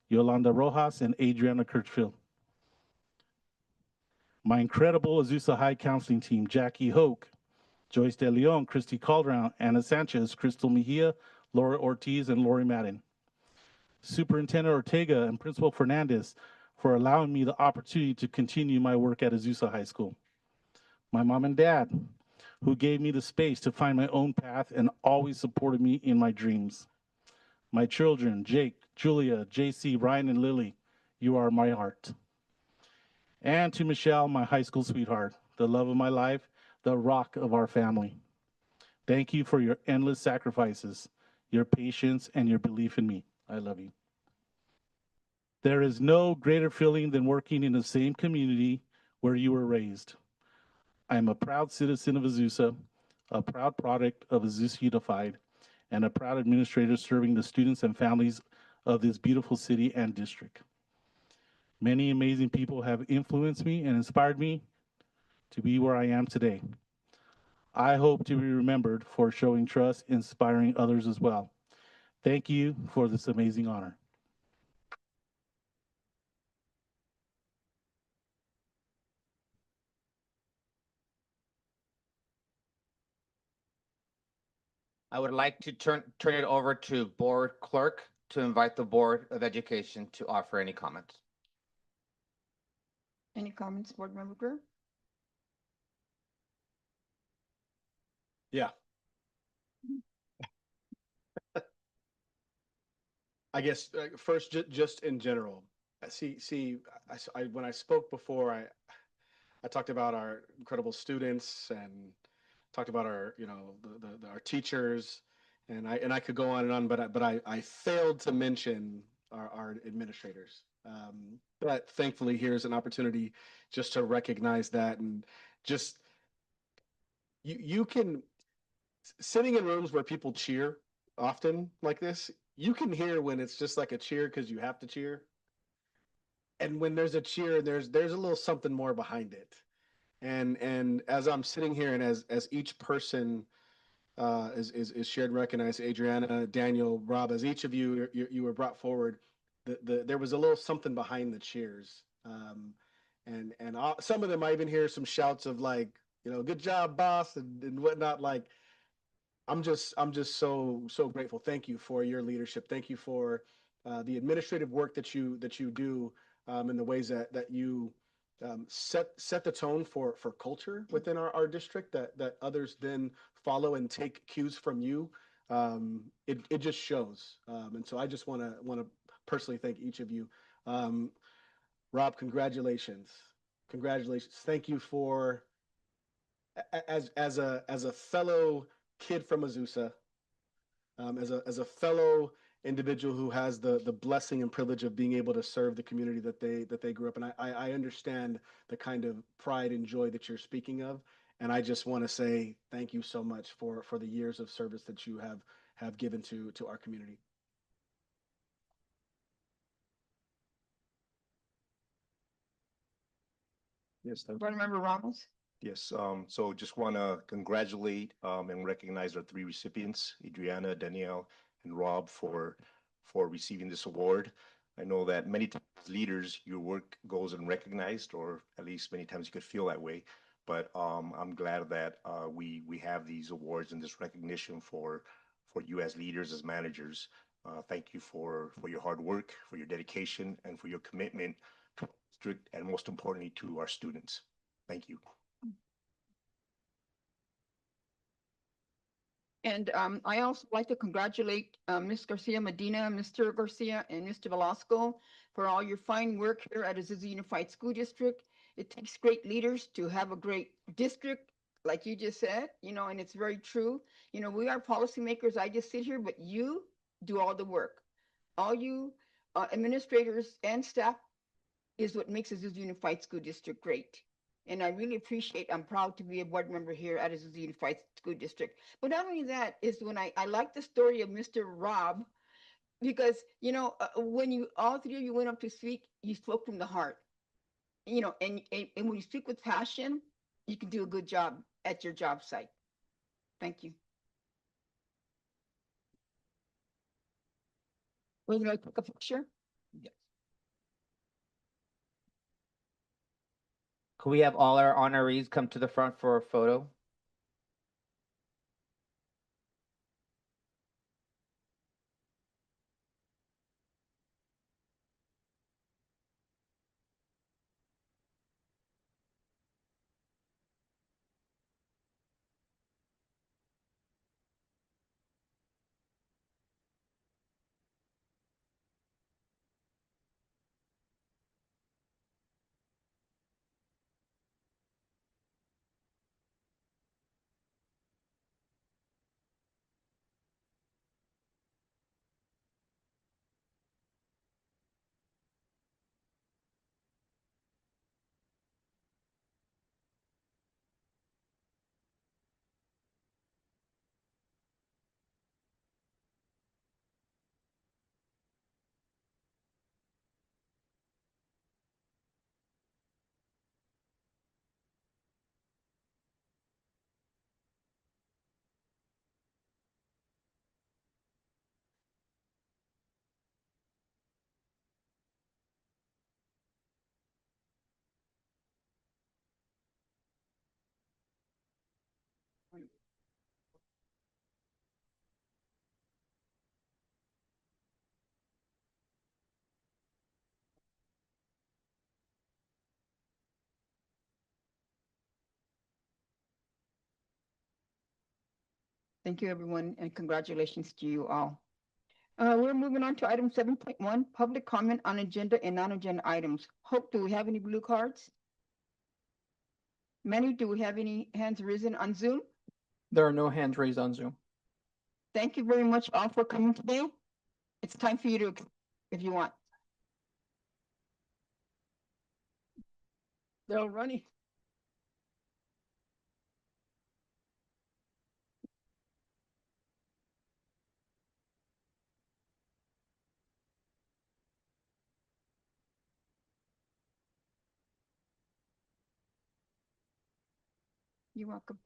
Yolanda Rojas, and Adriana Kirchfield. My incredible Azusa High counseling team, Jackie Hoke, Joyce De Leon, Christy Calderon, Ana Sanchez, Crystal Mejia, Laura Ortiz, and Lori Madden. Superintendent Ortega and Principal Fernandez for allowing me the opportunity to continue my work at Azusa High School. My mom and dad, who gave me the space to find my own path and always supported me in my dreams. My children, Jake, Julia, JC, Ryan, and Lily, you are my heart. And to Michelle, my high school sweetheart, the love of my life, the rock of our family. Thank you for your endless sacrifices, your patience, and your belief in me. I love you. There is no greater feeling than working in the same community where you were raised. I am a proud citizen of Azusa, a proud product of Azusa Unified, and a proud administrator serving the students and families of this beautiful city and district. Many amazing people have influenced me and inspired me to be where I am today. I hope to be remembered for showing trust, inspiring others as well. Thank you for this amazing honor. I would like to turn it over to Board Clerk to invite the Board of Education to offer any comments. Any comments, Board Member Greer? Yeah. I guess first, just in general, when I spoke before, I talked about our incredible students and talked about our, our teachers, and I could go on and on, but I failed to mention our administrators. But thankfully, here's an opportunity just to recognize that, and just you can, sitting in rooms where people cheer often like this, you can hear when it's just like a cheer because you have to cheer. and when there's a cheer, there's a little something more behind it. And as I'm sitting here, and as each person is shared and recognized, Adriana, Daniel, Rob, as each of you were brought forward, there was a little something behind the cheers. And some of them I even hear some shouts of like, good job, boss, and whatnot. Like, I'm just so grateful. Thank you for your leadership. Thank you for the administrative work that you do, and the ways that you set the tone for culture within our district, that others then follow and take cues from you. It just shows. And so I just want to personally thank each of you. Rob, congratulations. Congratulations. Thank you for as a fellow kid from Azusa, as a fellow individual who has the blessing and privilege of being able to serve the community that they grew up in. I understand the kind of pride and joy that you're speaking of, and I just want to say thank you so much for the years of service that you have given to our community. Yes, Board Member Ramos. Yes, so just want to congratulate and recognize our three recipients, Adriana, Danielle, and Rob, for receiving this award. I know that many times as leaders, your work goes unrecognized, or at least many times you could feel that way. But I'm glad that we have these awards and this recognition for you as leaders, as managers. Thank you for your hard work, for your dedication, and for your commitment to our district, and most importantly, to our students. Thank you. And I also like to congratulate Ms. Garcia Medina, Mr. Garcia, and Mr. Velasco for all your fine work here at Azusa Unified School District. It takes great leaders to have a great district, like you just said, and it's very true. We are policymakers. I just sit here, but you do all the work. All you administrators and staff is what makes Azusa Unified School District great. And I really appreciate, I'm proud to be a board member here at Azusa Unified School District. But not only that, is when I like the story of Mr. Rob, because, when all three of you went up to speak, you spoke from the heart, and when you speak with passion, you can do a good job at your job site. Thank you. We're going to take a picture. Yes. Could we have all our honorees come to the front for a photo? Thank you, everyone, and congratulations to you all. We're moving on to item 7.1, public comment on agenda and non-agenda items. Hope, do we have any blue cards? Manny, do we have any hands risen on Zoom? There are no hands raised on Zoom. Thank you very much all for coming today. It's time for you to, if you want. They're all running. You're welcome.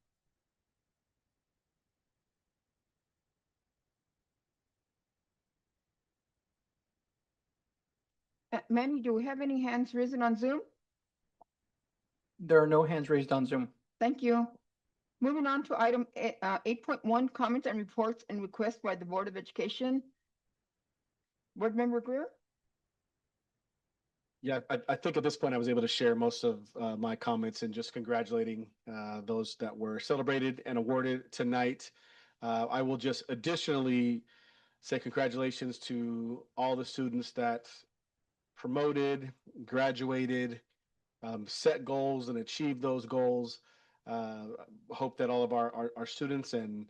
Manny, do we have any hands risen on Zoom? There are no hands raised on Zoom. Thank you. Moving on to item 8.1, comments and reports and requests by the Board of Education. Board Member Greer? Yeah, I think at this point I was able to share most of my comments and just congratulating those that were celebrated and awarded tonight. I will just additionally say congratulations to all the students that promoted, graduated, set goals and achieved those goals. Hope that all of our students and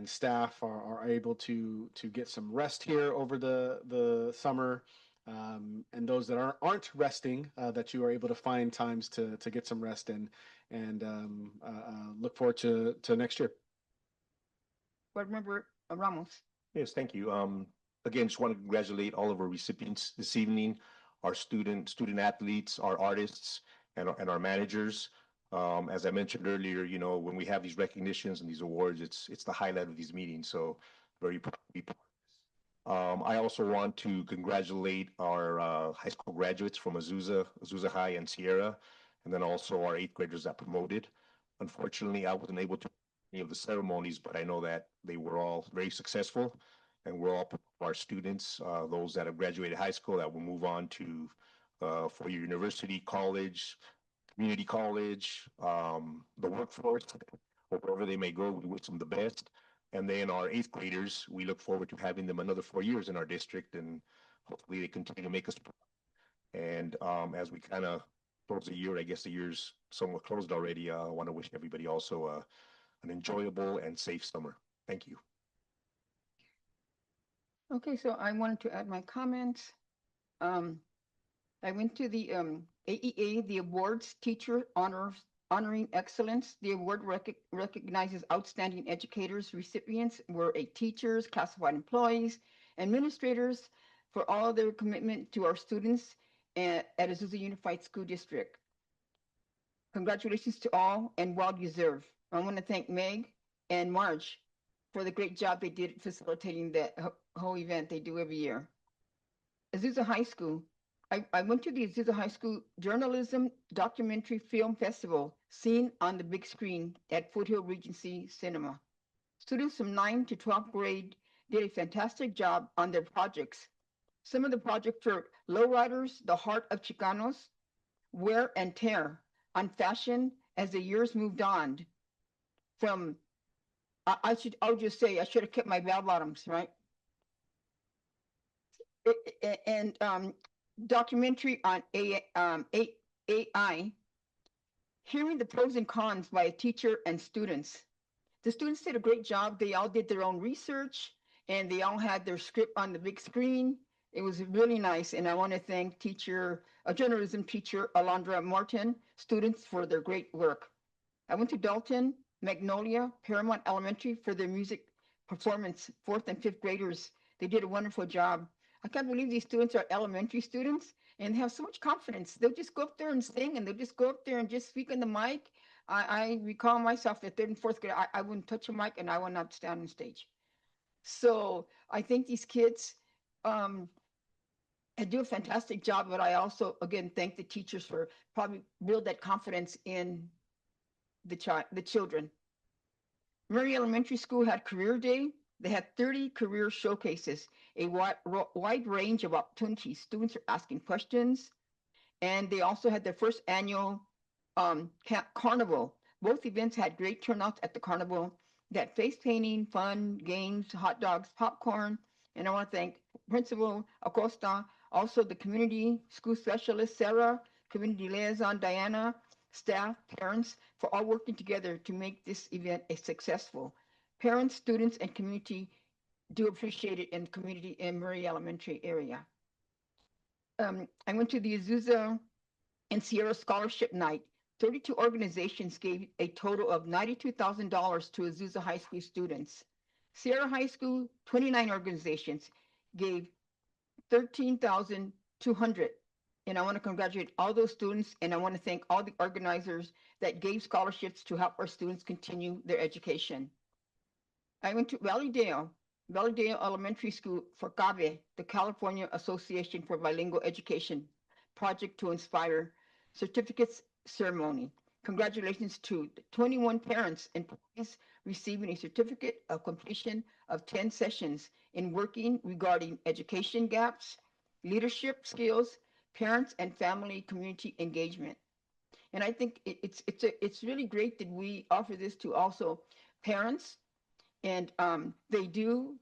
staff are able to get some rest here over the summer. And those that aren't resting, that you are able to find times to get some rest and look forward to next year. Board Member Ramos? Yes, thank you. Again, just want to congratulate all of our recipients this evening, our student athletes, our artists, and our managers. As I mentioned earlier, you know, when we have these recognitions and these awards, it's the highlight of these meetings. So very proud to be part of this. I also want to congratulate our high school graduates from Azusa High and Sierra, and then also our eighth graders that promoted. Unfortunately, I wasn't able to any of the ceremonies, but I know that they were all very successful, and we're all our students, those that have graduated high school that will move on to four-year university, college, community college, the workforce, or wherever they may go. We wish them the best. And then our eighth graders, we look forward to having them another 4 years in our district, and hopefully they continue to make us proud. And as we kind of close the year, I guess the year's somewhat closed already. I want to wish everybody also an enjoyable and safe summer. Thank you. Okay, so I wanted to add my comments. I went to the AEA, the awards teacher honoring excellence. The award recognizes outstanding educators. Recipients were teachers, classified employees, administrators for all their commitment to our students at Azusa Unified School District. Congratulations to all and well deserved. I want to thank Meg and Marge for the great job they did facilitating the whole event they do every year. Azusa High School. I went to the Azusa High School Journalism Documentary Film Festival, seen on the big screen at Foothill Regency Cinema. Students from 9th to 12th grade did a fantastic job on their projects. Some of the projects were Lowriders, The Heart of Chicanos, Wear and Tear on fashion as the years moved on. From, I'll just say, I should have kept my bell bottoms, right? And documentary on AI, hearing the pros and cons by a teacher and students. The students did a great job. They all did their own research, and they all had their script on the big screen. It was really nice, and I want to thank journalism teacher Alondra Martin, students for their great work. I went to Dalton, Magnolia, Paramount Elementary for their music performance, 4th and 5th graders. They did a wonderful job. I can't believe these students are elementary students and have so much confidence. They'll just go up there and sing, and they'll just go up there and just speak in the mic. I recall myself the 3rd and 4th grade, I wouldn't touch a mic and I would not stand on stage. So I think these kids do a fantastic job, but I also, again, thank the teachers for probably build that confidence in the children. Murray Elementary School had Career Day. They had 30 career showcases, a wide range of opportunities. Students are asking questions, and they also had their first annual carnival. Both events had great turnouts at the carnival. They had face painting, fun, games, hot dogs, popcorn, and I want to thank Principal Acosta, also the community school specialist, Sarah, community liaison, Diana, staff, parents, for all working together to make this event a successful. Parents, students, and community do appreciate it in the community in Murray Elementary area. I went to the Azusa and Sierra Scholarship Night. 32 organizations gave a total of $92,000 to Azusa High School students. Sierra High School, 29 organizations gave $13,200. And I want to congratulate all those students, and I want to thank all the organizers that gave scholarships to help our students continue their education. I went to Valleydale Elementary School for CABE, the California Association for Bilingual Education, project to inspire certificates ceremony. Congratulations to 21 parents and employees receiving a certificate of completion of 10 sessions in working regarding education gaps, leadership skills, parents and family community engagement. And I think it's really great that we offer this to also parents, and they do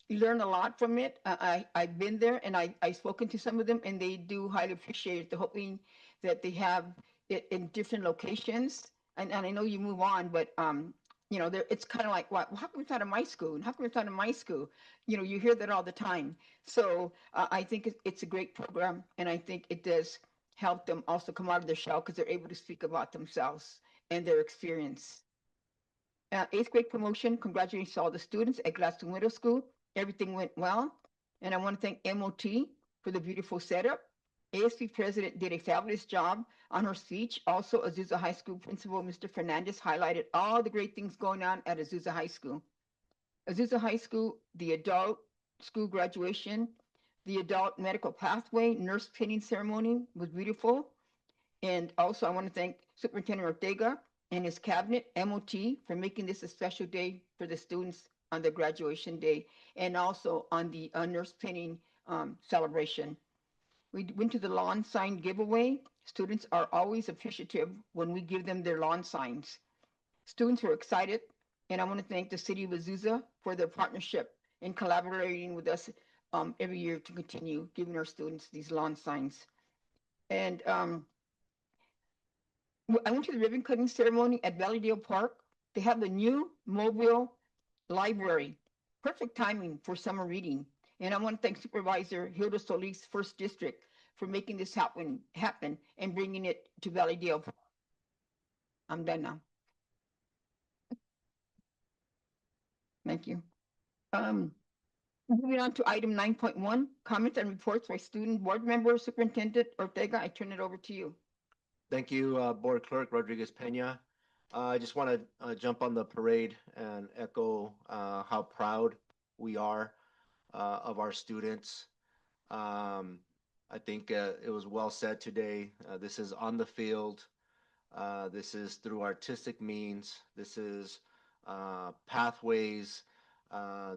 learn a lot from it. I've been there, and I've spoken to some of them, and they do highly appreciate it. They're hoping that they have it in different locations. And I know you move on, but it's kind of like, what? Well, how come it's not in my school? And how come it's not in my school? You hear that all the time. So I think it's a great program, and I think it does help them also come out of their shell because they're able to speak about themselves and their experience. Eighth grade promotion, congratulations to all the students at Gladstone Middle School. Everything went well. And I want to thank MOT for the beautiful setup. ASP president did a fabulous job on her speech. Also, Azusa High School principal, Mr. Fernandez, highlighted all the great things going on at Azusa High School. Azusa High School, the adult school graduation, the adult medical pathway, nurse pinning ceremony was beautiful. And also, I want to thank Superintendent Ortega and his cabinet, MOT, for making this a special day for the students on their graduation day, and also on the nurse pinning celebration. We went to the lawn sign giveaway. Students are always appreciative when we give them their lawn signs. Students were excited, and I want to thank the City of Azusa for their partnership in collaborating with us every year to continue giving our students these lawn signs. And I went to the ribbon cutting ceremony at Valleydale Park. They have the new mobile library. Perfect timing for summer reading. And I want to thank Supervisor Hilda Solis, First District, for making this happen and bringing it to Valleydale. I'm done now. Thank you. Moving on to item 9.1, comments and reports by student board member, Superintendent Ortega. I turn it over to you. Thank you, Board Clerk Rodriguez Peña. I just want to jump on the parade and echo how proud we are of our students. I think it was well said today. This is on the field. This is through artistic means. This is pathways.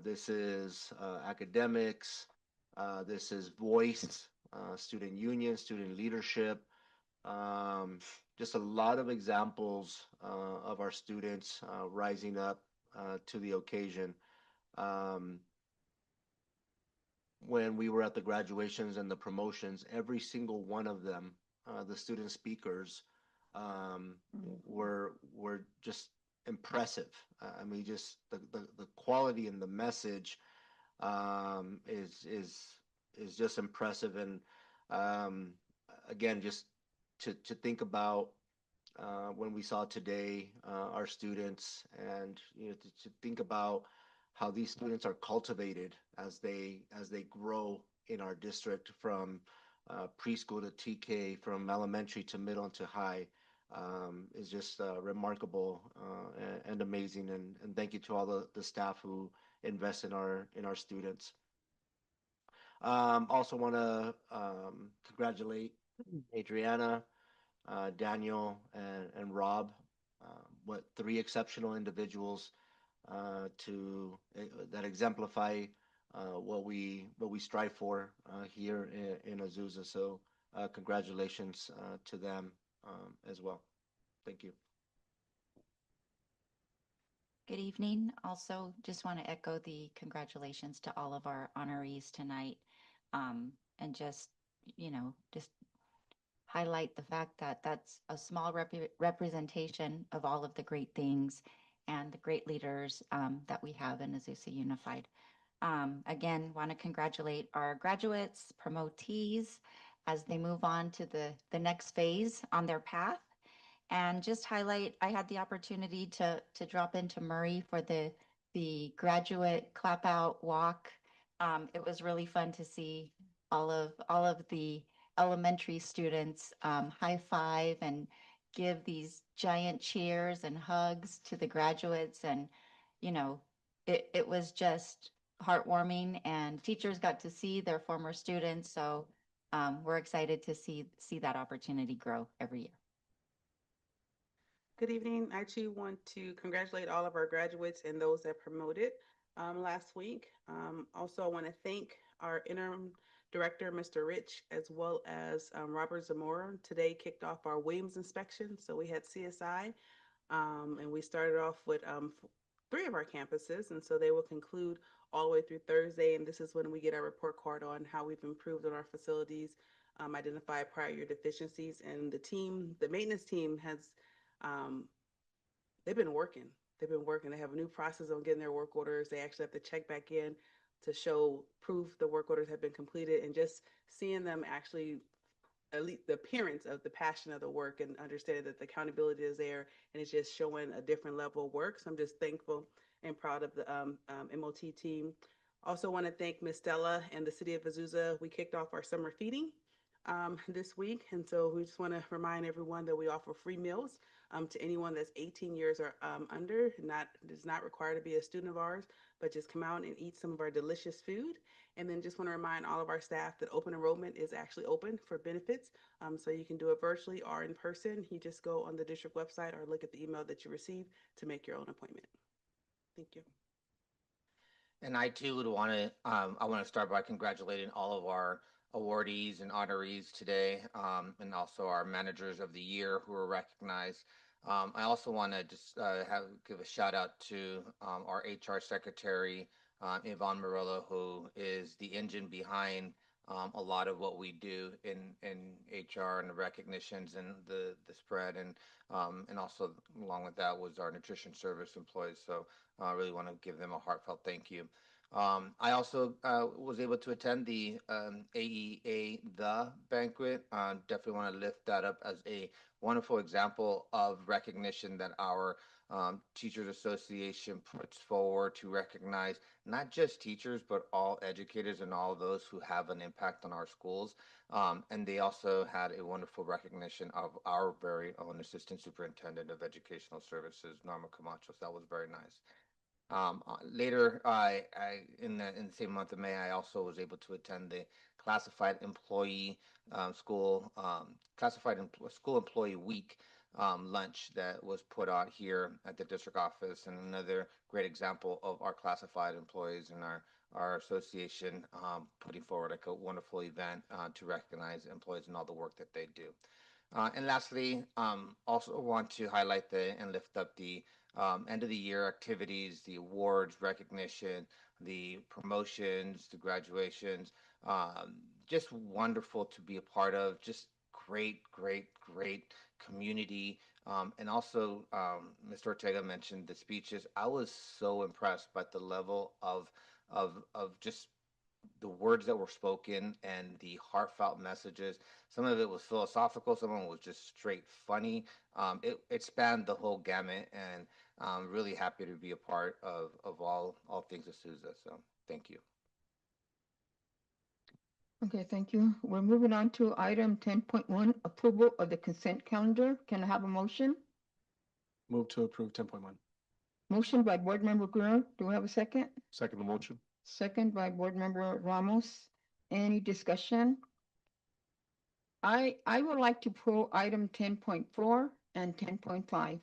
This is academics. This is voice, student union, student leadership. Just a lot of examples of our students rising up to the occasion. When we were at the graduations and the promotions, every single one of them, the student speakers, were just impressive. I mean, just the quality and the message is just impressive. And again, just to think about when we saw today our students, and to think about how these students are cultivated as they grow in our district from preschool to TK, from elementary to middle and to high, is just remarkable and amazing. And thank you to all the staff who invest in our students. Also want to congratulate Adriana, Daniel, and Rob. What three exceptional individuals that exemplify what we strive for here in Azusa. So congratulations to them as well. Thank you. Good evening. Also, just want to echo the congratulations to all of our honorees tonight, and just highlight the fact that that's a small representation of all of the great things and the great leaders that we have in Azusa Unified. Again, want to congratulate our graduates, promotees, as they move on to the next phase on their path. And just highlight, I had the opportunity to drop into Murray for the graduate clap out walk. It was really fun to see all of the elementary students high five and give these giant cheers and hugs to the graduates. And, you know, it was just heartwarming, and teachers got to see their former students. So we're excited to see that opportunity grow every year. Good evening. I too want to congratulate all of our graduates and those that promoted last week. Also, I want to thank our interim director, Mr. Rich, as well as Robert Zamora. Today kicked off our Williams inspection. So we had CSI, and we started off with 3 of our campuses. And so they will conclude all the way through Thursday. And this is when we get our report card on how we've improved on our facilities, identify prior year deficiencies. And the maintenance team has they've been working. They've been working. They have a new process on getting their work orders. They actually have to check back in to show proof the work orders have been completed, and just seeing them actually, at least the appearance of the passion of the work and understanding that the accountability is there, and it's just showing a different level of work. So I'm just thankful and proud of the MOT team. Also want to thank Ms. Stella and the city of Azusa. We kicked off our summer feeding this week. And so we just want to remind everyone that we offer free meals to anyone that's 18 years or under. It's not required to be a student of ours, but just come out and eat some of our delicious food. And then just want to remind all of our staff that open enrollment is actually open for benefits. So you can do it virtually or in person. You just go on the district website or look at the email that you received to make your own appointment. Thank you. And I too would want to, I want to start by congratulating all of our awardees and honorees today, and also our managers of the year who were recognized. I also want to just give a shout out to our HR secretary, Yvonne Morello, who is the engine behind a lot of what we do in HR and the recognitions and the spread, and also along with that was our nutrition service employees. So I really want to give them a heartfelt thank you. I also was able to attend the AEA The banquet. Definitely want to lift that up as a wonderful example of recognition that our Teachers Association puts forward to recognize not just teachers, but all educators and all those who have an impact on our schools. And they also had a wonderful recognition of our very own Assistant Superintendent of Educational Services, Norma Camacho. So that was very nice. Later, in the same month of May, I also was able to attend the classified employee school employee week lunch that was put out here at the district office, and another great example of our classified employees and our association putting forward like a wonderful event to recognize employees and all the work that they do. And lastly, also want to highlight and lift up the end of the year activities, the awards, recognition, the promotions, the graduations. Just wonderful to be a part of. Just great community. And also, Mr. Ortega mentioned the speeches. I was so impressed by the level of just the words that were spoken and the heartfelt messages. Some of it was philosophical, some of it was just straight funny. It spanned the whole gamut, and I'm really happy to be a part of all things Azusa. So thank you. Okay, thank you. We're moving on to item 10.1, approval of the consent calendar. Can I have a motion? Move to approve 10.1. Motion by Board Member Guerrero. Do we have a second? Second the motion. Second by Board Member Ramos. Any discussion? I would like to pull item 10.4 and 10.5.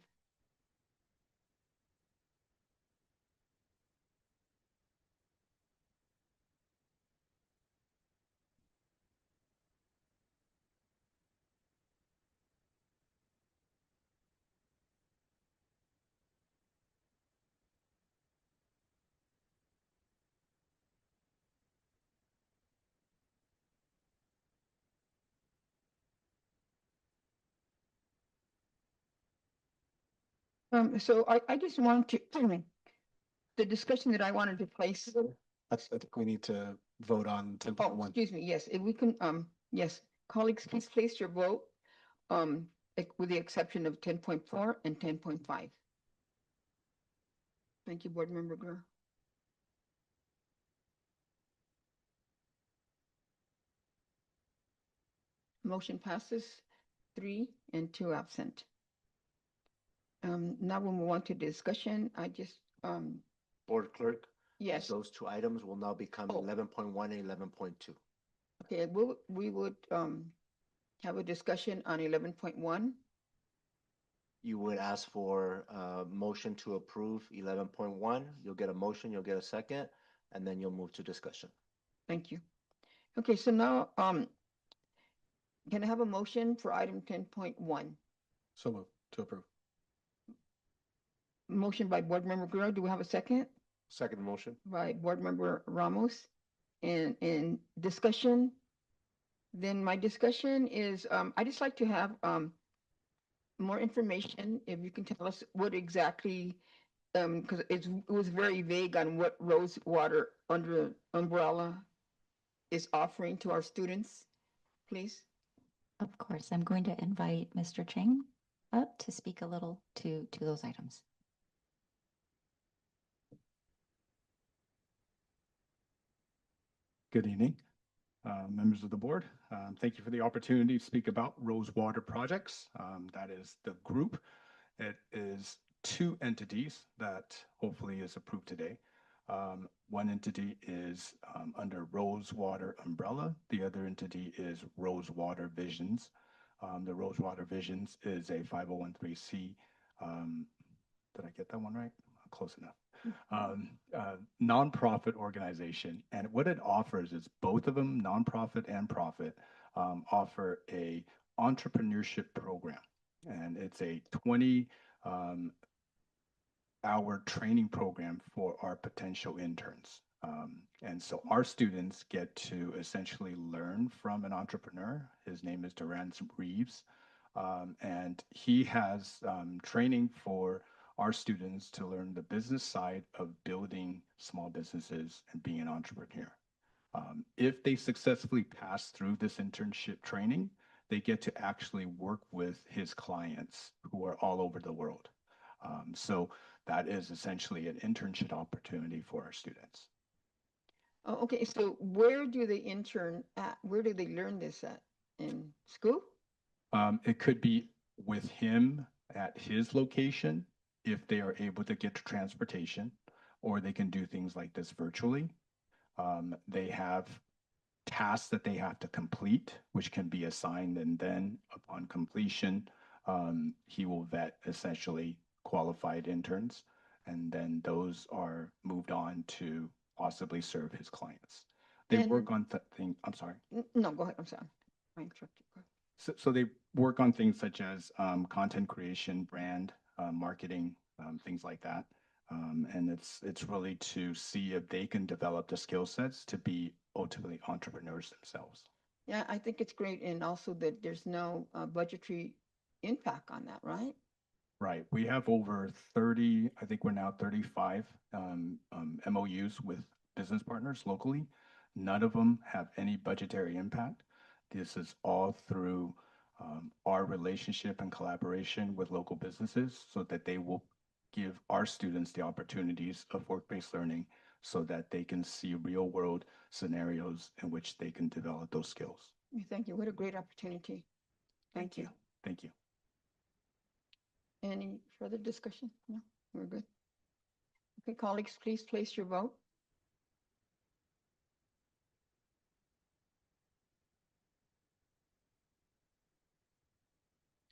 So I just wanted to, the discussion that I wanted to place. I think we need to vote on 10.1. Excuse me, yes, if we can, yes, colleagues, please place your vote, with the exception of 10.4 and 10.5. Thank you, Board Member Guerrero. Motion passes 3 and 2 absent. Now we'll move on to discussion. I just, Board Clerk, yes, those two items will now become Oh. 11.1 and 11.2. okay, we would have a discussion on 11.1. You would ask for a motion to approve 11.1. You'll get a motion, you'll get a second, and then you'll move to discussion. Thank you. Okay, so now, can I have a motion for item 10.1? So moved to approve. Motion by Board Member Guerrero. Do we have a second? Second motion. By Board Member Ramos. And in discussion, then my discussion is, I just like to have more information. If you can tell us what exactly, because it was very vague on what Rosewater under umbrella is offering to our students, please. Of course, I'm going to invite Mr. Chang up to speak a little to those items. Good evening, members of the board. Thank you for the opportunity to speak about Rosewater Projects. That is the group. It is 2 entities that hopefully is approved today. One entity is under Rosewater umbrella. The other entity is Rosewater Visions. The Rosewater Visions is a 501(c). Did I get that one right? Close enough. Nonprofit organization. And what it offers is both of them, nonprofit and profit, offer a entrepreneurship program. And it's a 20 hour training program for our potential interns. And so our students get to essentially learn from an entrepreneur. His name is Durance Reeves. And he has training for our students to learn the business side of building small businesses and being an entrepreneur. If they successfully pass through this internship training, they get to actually work with his clients who are all over the world. So that is essentially an internship opportunity for our students. Oh, okay, so where do they intern at? Where do they learn this at? In school? It could be with him at his location if they are able to get to transportation, or they can do things like this virtually. They have tasks that they have to complete, which can be assigned, and then upon completion, he will vet essentially qualified interns, and then those are moved on to possibly serve his clients. They work on things, I'm sorry. No, go ahead, I'm sorry. I interrupted you. Go ahead. So they work on things such as content creation, brand, marketing, things like that. And it's really to see if they can develop the skill sets to be ultimately entrepreneurs themselves. Yeah, I think it's great, and also that there's no budgetary impact on that, right? Right. We have over 30, I think we're now 35 MOUs with business partners locally. None of them have any budgetary impact. This is all through our relationship and collaboration with local businesses so that they will give our students the opportunities of work-based learning so that they can see real world scenarios in which they can develop those skills. Thank you. What a great opportunity. Thank you. Thank you. Any further discussion? No, we're good. Okay, colleagues, please place your vote.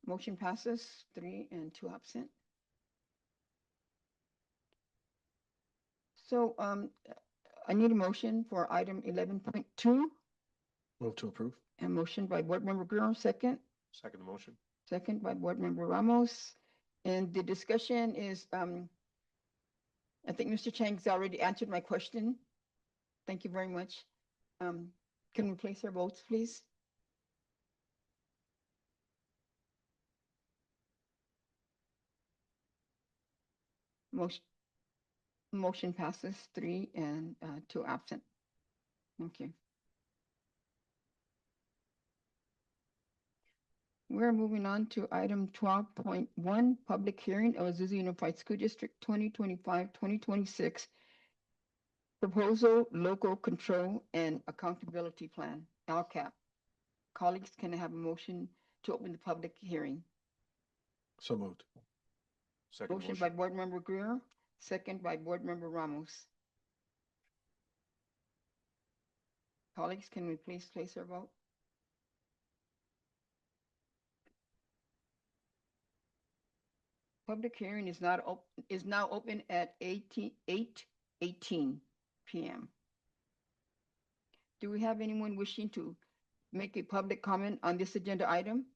Motion passes 3 and 2 absent. So I need a motion for item 11.2. Move to approve. And motion by Board Member Guerrero, second. Second motion. Second by Board Member Ramos. And the discussion is, I think Mr. Chang's already answered my question. Thank you very much. Can we place our votes, please? Motion passes 3 and 2 absent. Thank you. We're moving on to item 12.1, public hearing of Azusa Unified School District 2025-2026 proposal, local control and accountability plan, LCAP. Colleagues, can I have a motion to open the public hearing? So moved. Second Motion by Board Member Greer, second by Board Member Ramos. Colleagues, can we please place our vote? Public hearing is now open at 8:18 p.m. Do we have anyone wishing to make a public comment on this agenda item?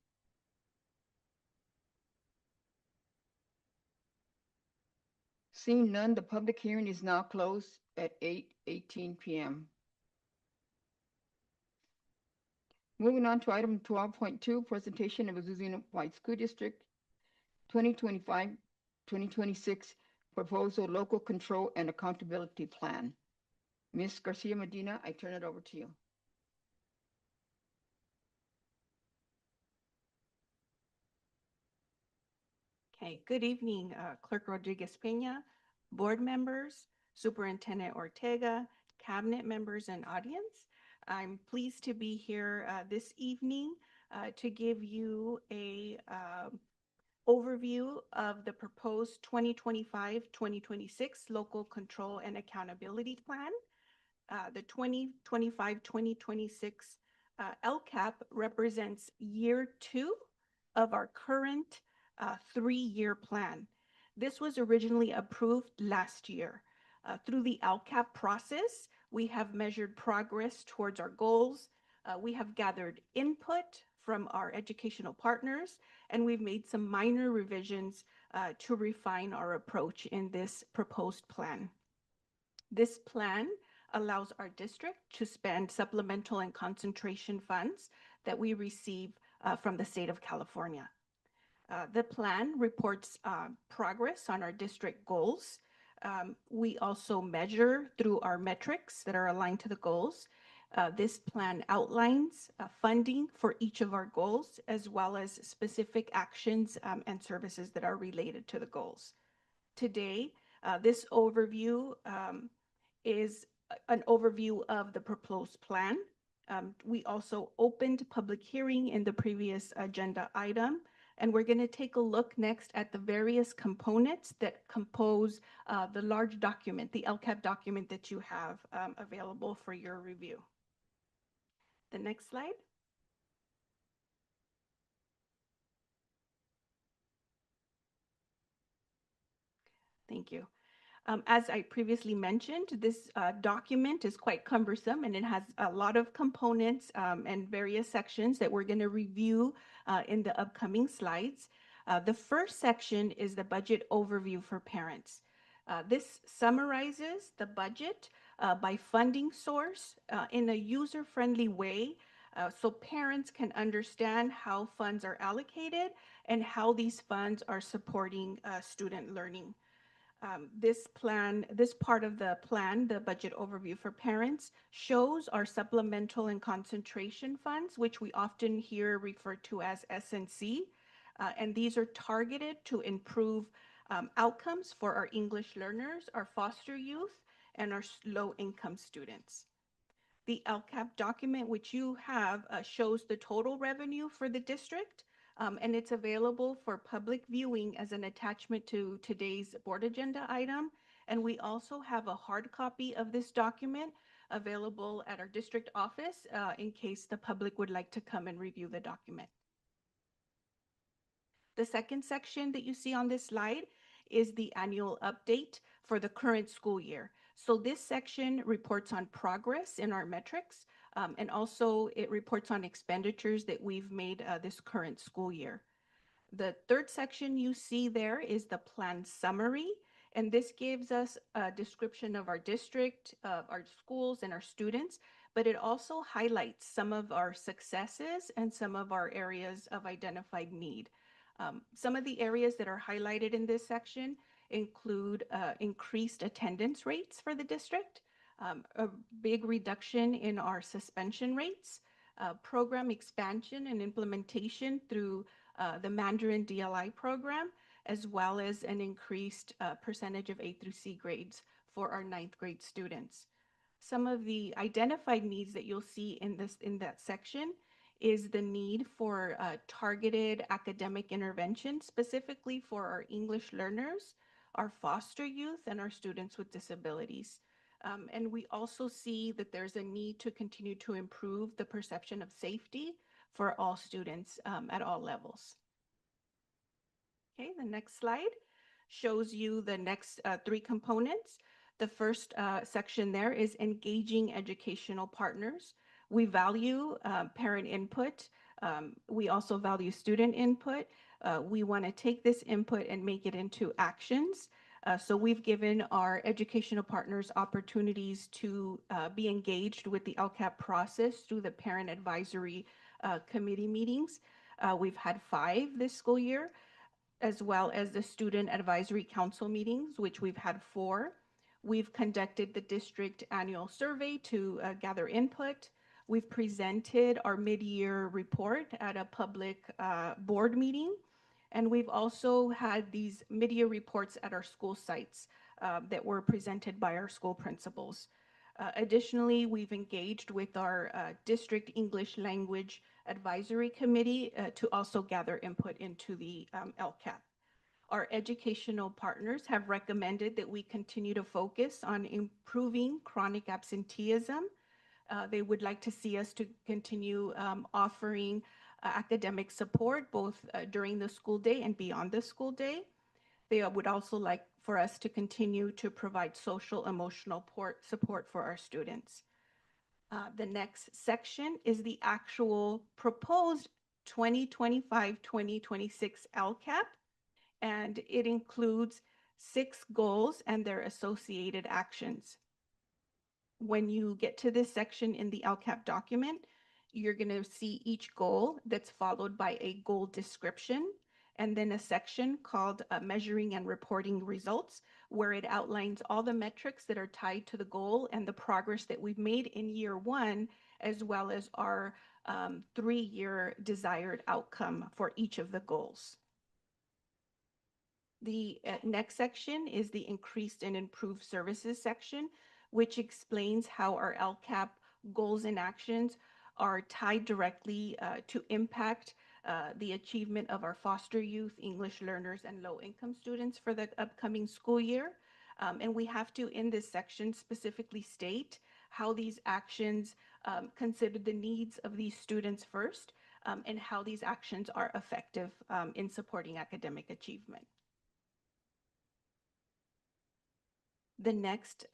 Seeing none, the public hearing is now closed at 8:18 p.m. Moving on to item 12.2, presentation of Azusa Unified School District 2025-2026 proposal local control and accountability plan. Ms. Garcia Medina, I turn it over to you. Okay, good evening, Clerk Rodriguez Peña, board members, Superintendent Ortega, cabinet members, and audience. I'm pleased to be here this evening to give you a overview of the proposed 2025-2026 Local Control and Accountability Plan. The 2025-2026 LCAP represents year 2 of our current 3-year plan. This was originally approved last year. Through the LCAP process, we have measured progress towards our goals. We have gathered input from our educational partners, and we've made some minor revisions to refine our approach in this proposed plan. This plan allows our district to spend supplemental and concentration funds that we receive from the state of California. The plan reports progress on our district goals. We also measure through our metrics that are aligned to the goals. This plan outlines funding for each of our goals, as well as specific actions and services that are related to the goals. Today, this overview is an overview of the proposed plan. We also opened public hearing in the previous agenda item, and we're going to take a look next at the various components that compose the large document, the LCAP document that you have available for your review. The next slide. Thank you. As I previously mentioned, this document is quite cumbersome, and it has a lot of components and various sections that we're going to review in the upcoming slides. The first section is the budget overview for parents. This summarizes the budget by funding source in a user-friendly way so parents can understand how funds are allocated and how these funds are supporting student learning. This part of the plan, the budget overview for parents, shows our supplemental and concentration funds, which we often hear referred to as S&C. And these are targeted to improve outcomes for our English learners, our foster youth, and our low-income students. The LCAP document, which you have, shows the total revenue for the district, and it's available for public viewing as an attachment to today's board agenda item. And we also have a hard copy of this document available at our district office in case the public would like to come and review the document. The second section that you see on this slide is the annual update for the current school year. So this section reports on progress in our metrics, and also it reports on expenditures that we've made this current school year. The third section you see there is the plan summary, and this gives us a description of our district, our schools, and our students, but it also highlights some of our successes and some of our areas of identified need. Some of the areas that are highlighted in this section include increased attendance rates for the district, a big reduction in our suspension rates, program expansion and implementation through the Mandarin DLI program, as well as an increased percentage of A through C grades for our 9th grade students. Some of the identified needs that you'll see in that section is the need for targeted academic intervention, specifically for our English learners, our foster youth, and our students with disabilities. And we also see that there's a need to continue to improve the perception of safety for all students at all levels. Okay, the next slide shows you the next three components. The first section there is engaging educational partners. We value parent input. We also value student input. We want to take this input and make it into actions. So we've given our educational partners opportunities to be engaged with the LCAP process through the parent advisory committee meetings. We've had 5 this school year, as well as the student advisory council meetings, which we've had 4. We've conducted the district annual survey to gather input. We've presented our mid-year report at a public board meeting. And we've also had these mid-year reports at our school sites that were presented by our school principals. Additionally, we've engaged with our district English language advisory committee to also gather input into the LCAP. Our educational partners have recommended that we continue to focus on improving chronic absenteeism. They would like to see us to continue offering academic support both during the school day and beyond the school day. They would also like for us to continue to provide social emotional support for our students. The next section is the actual proposed 2025-2026 LCAP, and it includes 6 goals and their associated actions. When you get to this section in the LCAP document, you're going to see each goal that's followed by a goal description, and then a section called measuring and reporting results, where it outlines all the metrics that are tied to the goal and the progress that we've made in year 1, as well as our 3-year desired outcome for each of the goals. The next section is the increased and improved services section, which explains how our LCAP goals and actions are tied directly to impact the achievement of our foster youth, English learners, and low-income students for the upcoming school year. And we have to, in this section, specifically state how these actions consider the needs of these students first, and how these actions are effective in supporting academic achievement. The next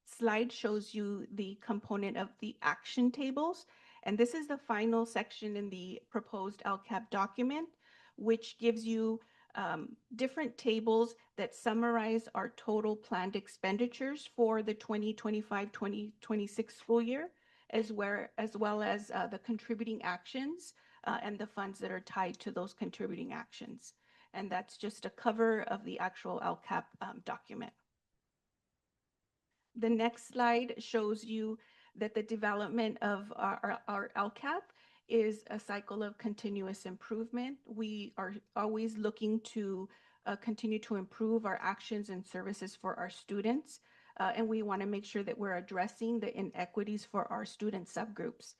slide shows you the component of the action tables. And this is the final section in the proposed LCAP document, which gives you different tables that summarize our total planned expenditures for the 2025-2026 school year, as well as the contributing actions and the funds that are tied to those contributing actions. And that's just a cover of the actual LCAP document. The next slide shows you that the development of our LCAP is a cycle of continuous improvement. We are always looking to continue to improve our actions and services for our students, and we want to make sure that we're addressing the inequities for our student subgroups.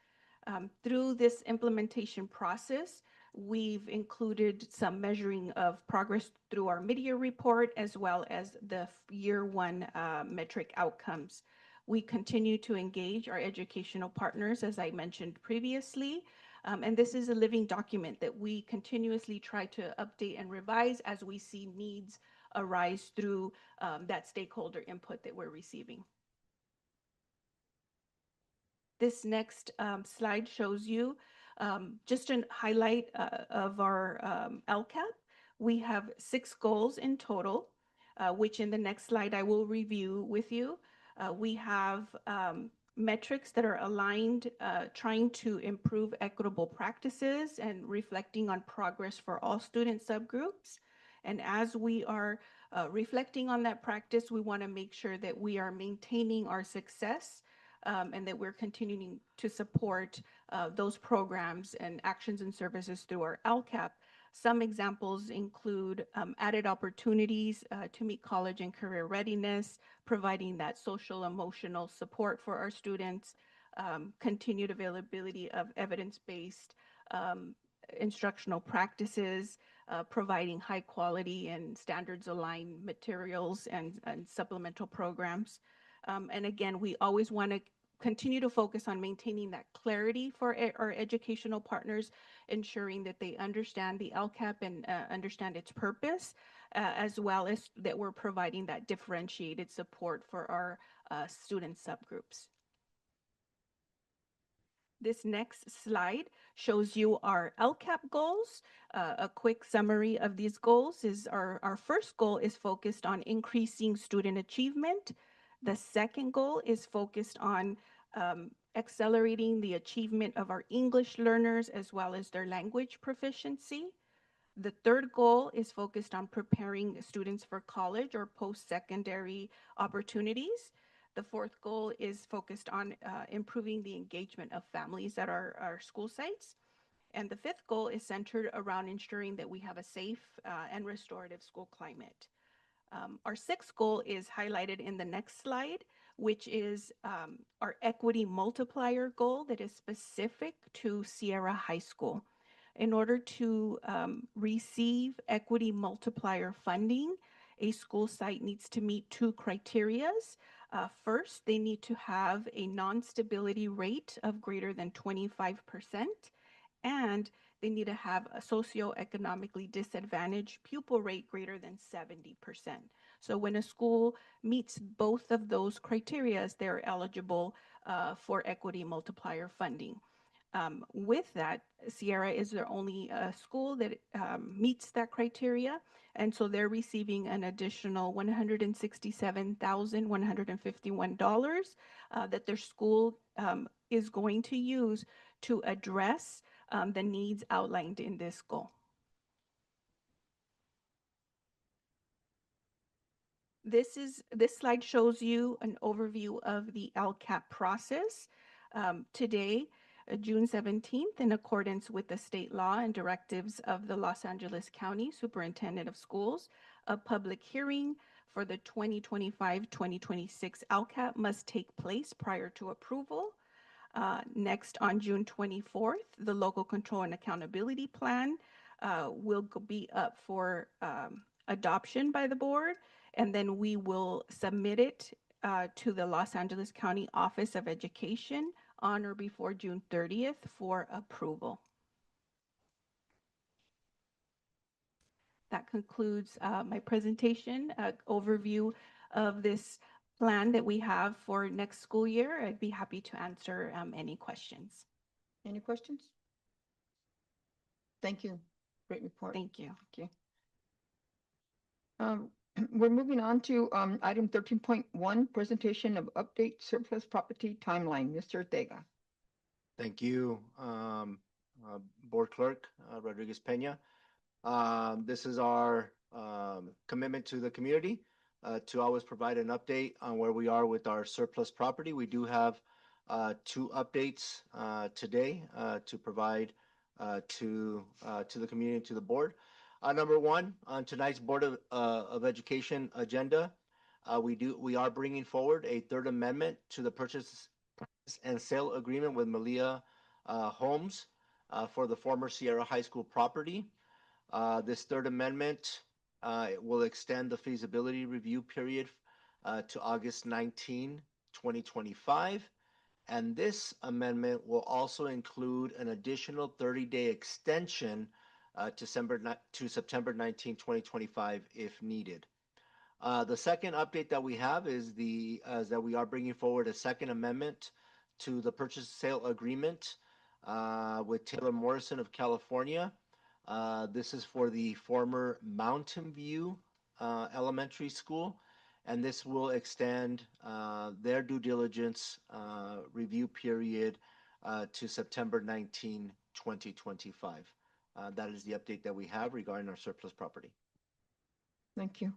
Through this implementation process, we've included some measuring of progress through our mid-year report, as well as the year 1 metric outcomes. We continue to engage our educational partners, as I mentioned previously, and this is a living document that we continuously try to update and revise as we see needs arise through that stakeholder input that we're receiving. This next slide shows you just a highlight of our LCAP. We have 6 goals in total, which in the next slide I will review with you. We have metrics that are aligned, trying to improve equitable practices and reflecting on progress for all student subgroups. And as we are reflecting on that practice, we want to make sure that we are maintaining our success and that we're continuing to support those programs and actions and services through our LCAP. Some examples include added opportunities to meet college and career readiness, providing that social emotional support for our students, continued availability of evidence-based instructional practices, providing high quality and standards aligned materials and supplemental programs. And again, we always want to continue to focus on maintaining that clarity for our educational partners, ensuring that they understand the LCAP and understand its purpose, as well as that we're providing that differentiated support for our student subgroups. This next slide shows you our LCAP goals. A quick summary of these goals is our first goal is focused on increasing student achievement. The second goal is focused on accelerating the achievement of our English learners as well as their language proficiency. The third goal is focused on preparing students for college or post-secondary opportunities. The fourth goal is focused on improving the engagement of families at our school sites. And the fifth goal is centered around ensuring that we have a safe and restorative school climate. Our sixth goal is highlighted in the next slide, which is our equity multiplier goal that is specific to Sierra High School. In order to receive equity multiplier funding, a school site needs to meet two criterias. First, they need to have a non-stability rate of greater than 25%, and they need to have a socioeconomically disadvantaged pupil rate greater than 70%. So when a school meets both of those criteria, they're eligible for equity multiplier funding. With that, Sierra is the only school that meets that criteria, and so they're receiving an additional $167,151 that their school is going to use to address the needs outlined in this goal. This slide shows you an overview of the LCAP process. Today, June 17th, in accordance with the state law and directives of the Los Angeles County Superintendent of Schools, a public hearing for the 2025-2026 LCAP must take place prior to approval. Next, on June 24th, the Local Control and Accountability Plan will be up for adoption by the board, and then we will submit it to the Los Angeles County Office of Education on or before June 30th for approval. That concludes my presentation, overview of this plan that we have for next school year. I'd be happy to answer any questions. Any questions? Thank you. Great report. Thank you. Thank you. We're moving on to item 13.1, presentation of update surplus property timeline. Mr. Ortega. Thank you, Board Clerk Rodriguez Peña. This is our commitment to the community to always provide an update on where we are with our surplus property. We do have two updates today to provide to the community and to the board. Number one, on tonight's Board of Education agenda, we are bringing forward a third amendment to the purchase and sale agreement with Malia Homes for the former Sierra High School property. This third amendment will extend the feasibility review period to August 19, 2025. And this amendment will also include an additional 30-day extension to September 19, 2025, if needed. The second update that we have is that we are bringing forward a second amendment to the purchase sale agreement with Taylor Morrison of California. This is for the former Mountain View Elementary School, and this will extend their due diligence review period to September 19, 2025. That is the update that we have regarding our surplus property. Thank you.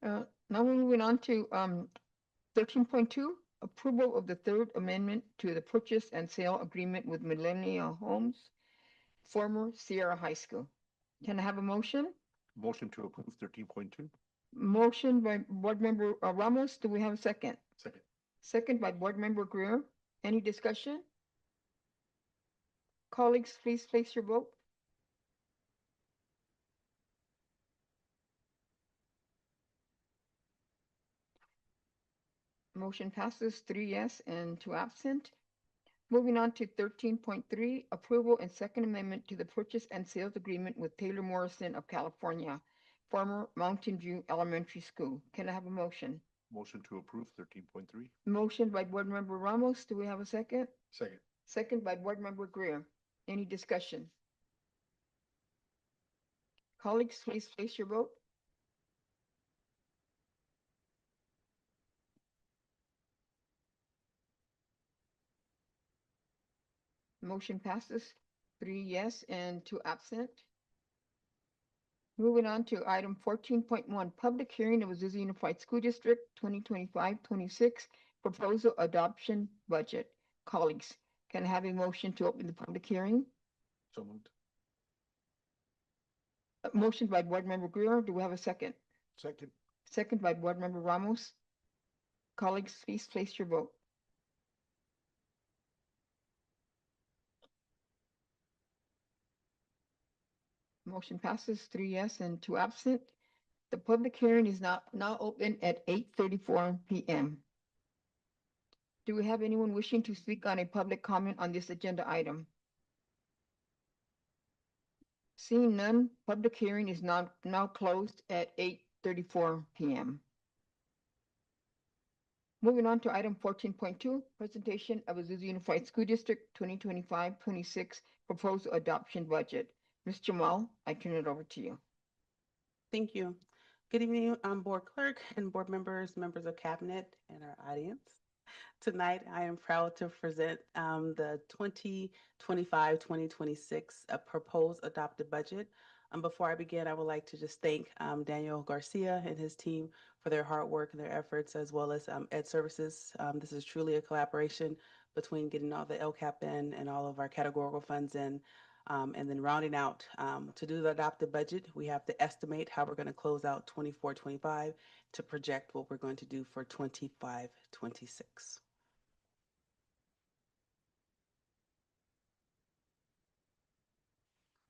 Now we're moving on to 13.2, approval of the third amendment to the purchase and sale agreement with Millennial Homes, former Sierra High School. Can I have a motion? Motion to approve 13.2. Motion by Board Member Ramos. Do we have a second? Second. second by Board Member Greer. Any discussion? Colleagues, please place your vote. Motion passes 3 yes and 2 absent. Moving on to 13.3, approval and second amendment to the purchase and sales agreement with Taylor Morrison of California, former Mountain View Elementary School. Can I have a motion? Motion to approve 13.3. Motion by Board Member Ramos. Do we have a second? Second. Second by Board Member Greer. Any discussion? Colleagues, please place your vote. Motion passes 3 yes and 2 absent. Moving on to item 14.1, public hearing of Azusa Unified School District 2025-26 proposal adoption budget. Colleagues, can I have a motion to open the public hearing? So moved. Motion by Board Member Greer. Do we have a second? Second. Second by Board Member Ramos. Colleagues, please place your vote. Motion passes 3 yes and 2 absent. The public hearing is now open at 8:34 p.m. Do we have anyone wishing to speak on a public comment on this agenda item? Seeing none, public hearing is now closed at 8:34 p.m. Moving on to item 14.2, presentation of Azusa Unified School District 2025-26 proposed adoption budget. Ms. Jamal, I turn it over to you. Thank you. Good evening, Board Clerk and board members, members of Cabinet, and our audience. Tonight, I am proud to present the 2025-2026 proposed adopted budget. Before I begin, I would like to just thank Daniel Garcia and his team for their hard work and their efforts, as well as Ed Services. This is truly a collaboration between getting all the LCAP in and all of our categorical funds in. And then rounding out, to do the adopted budget, we have to estimate how we're going to close out 24-25 to project what we're going to do for 25-26.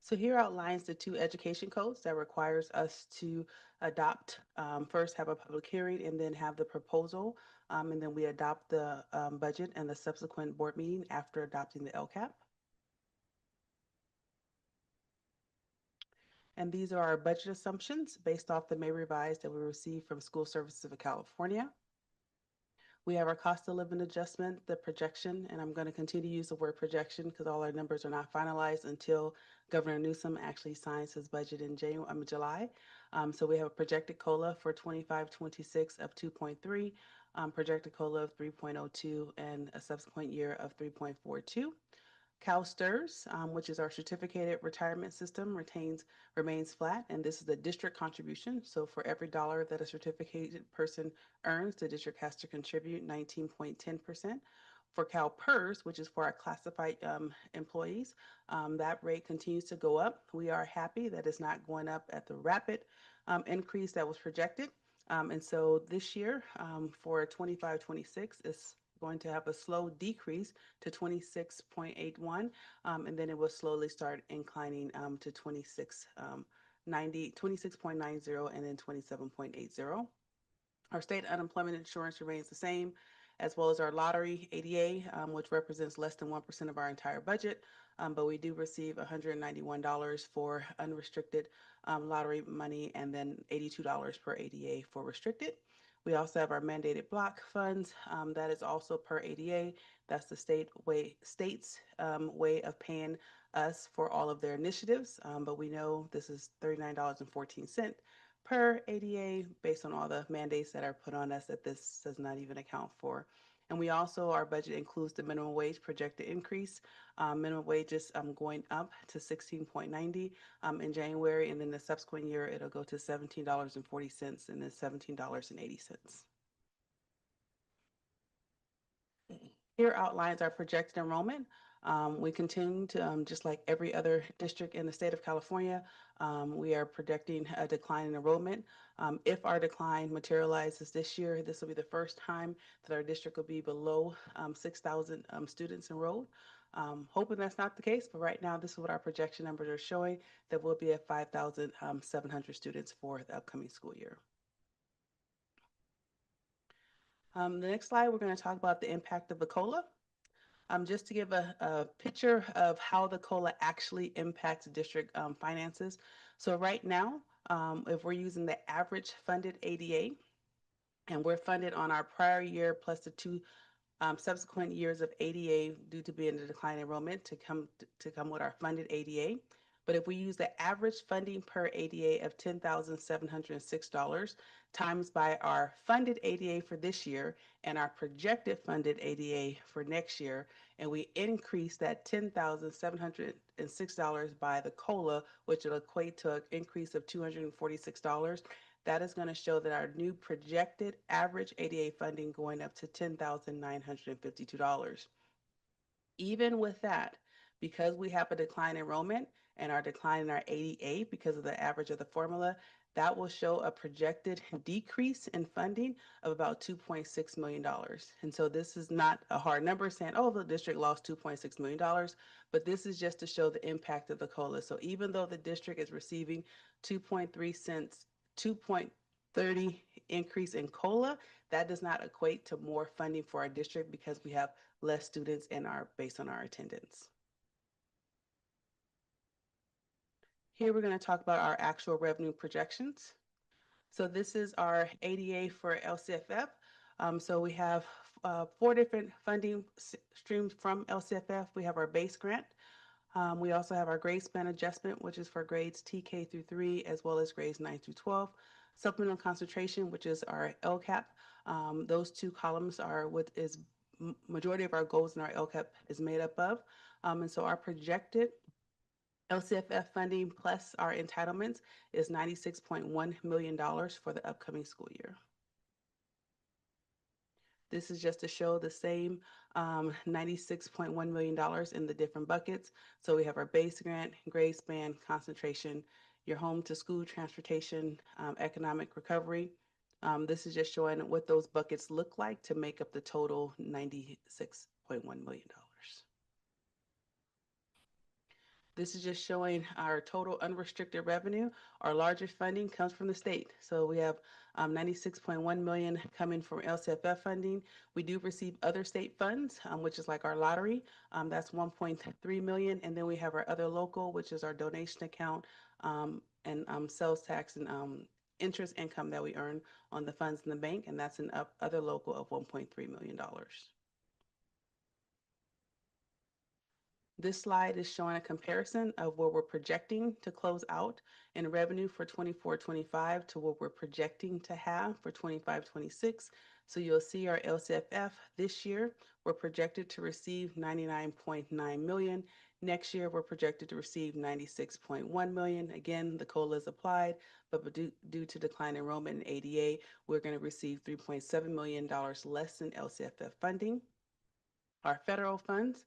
So here outlines the two education codes that requires us to adopt, first have a public hearing and then have the proposal. And then we adopt the budget and the subsequent board meeting after adopting the LCAP. And these are our budget assumptions based off the May revised that we received from School Services of California. We have our cost of living adjustment, the projection, and I'm going to continue to use the word projection because all our numbers are not finalized until Governor Newsom actually signs his budget in July. So we have a projected COLA for 25-26 of 2.3, projected COLA of 3.02, and a subsequent year of 3.42. CalSTRS, which is our certificated retirement system, remains flat, and this is the district contribution. So for every dollar that a certificated person earns, the district has to contribute 19.10%. For CalPERS, which is for our classified employees, that rate continues to go up. We are happy that it's not going up at the rapid increase that was projected. And so this year, for 25-26, is going to have a slow decrease to 26.81, and then it will slowly start inclining to 26.90, and then 27.80. Our state unemployment insurance remains the same, as well as our lottery ADA, which represents less than 1% of our entire budget, but we do receive $191 for unrestricted lottery money, and then $82 per ADA for restricted. We also have our mandated block funds. That is also per ADA. That's the state's way of paying us for all of their initiatives. But we know this is $39.14 per ADA based on all the mandates that are put on us that this does not even account for. And we also, our budget includes the minimum wage projected increase. Minimum wages going up to $16.90 in January, and then the subsequent year it'll go to $17.40 and then $17.80. Here outlines our projected enrollment. We continue to, just like every other district in the state of California, we are projecting a decline in enrollment. If our decline materializes this year, this will be the first time that our district will be below 6,000 students enrolled. Hoping that's not the case, but right now this is what our projection numbers are showing, that we'll be at 5,700 students for the upcoming school year. The next slide, we're going to talk about the impact of the COLA. Just to give a picture of how the COLA actually impacts district finances. So right now, if we're using the average funded ADA, and we're funded on our prior year plus the two subsequent years of ADA due to being a decline in enrollment to come with our funded ADA. But if we use the average funding per ADA of $10,706 times by our funded ADA for this year and our projected funded ADA for next year, and we increase that $10,706 by the COLA, which will equate to an increase of $246, that is going to show that our new projected average ADA funding going up to $10,952. Even with that, because we have a decline in enrollment and our decline in our ADA because of the average of the formula, that will show a projected decrease in funding of about $2.6 million. And so this is not a hard number saying, oh, the district lost $2.6 million, but this is just to show the impact of the COLA. So even though the district is receiving 2.30 increase in COLA, that does not equate to more funding for our district because we have less students based on our attendance. Here we're going to talk about our actual revenue projections. So this is our ADA for LCFF. So we have 4 different funding streams from LCFF. We have our base grant. We also have our grade span adjustment, which is for grades TK through 3, as well as grades 9 through 12. Supplemental concentration, which is our LCAP. Those 2 columns are what is majority of our goals in our LCAP is made up of. And so our projected LCFF funding plus our entitlements is $96.1 million for the upcoming school year. This is just to show the same $96.1 million in the different buckets. So we have our base grant, grade span, concentration, your home to school transportation, economic recovery. This is just showing what those buckets look like to make up the total $96.1 million. This is just showing our total unrestricted revenue. Our largest funding comes from the state. So we have $96.1 million coming from LCFF funding. We do receive other state funds, which is like our lottery. That's $1.3 million. And then we have our other local, which is our donation account and sales tax and interest income that we earn on the funds in the bank. And that's an other local of $1.3 million. This slide is showing a comparison of what we're projecting to close out in revenue for 24-25 to what we're projecting to have for 25-26. So you'll see our LCFF this year, we're projected to receive $99.9 million. Next year, we're projected to receive $96.1 million. Again, the COLA is applied, but due to decline enrollment in ADA, we're going to receive $3.7 million less in LCFF funding. Our federal funds,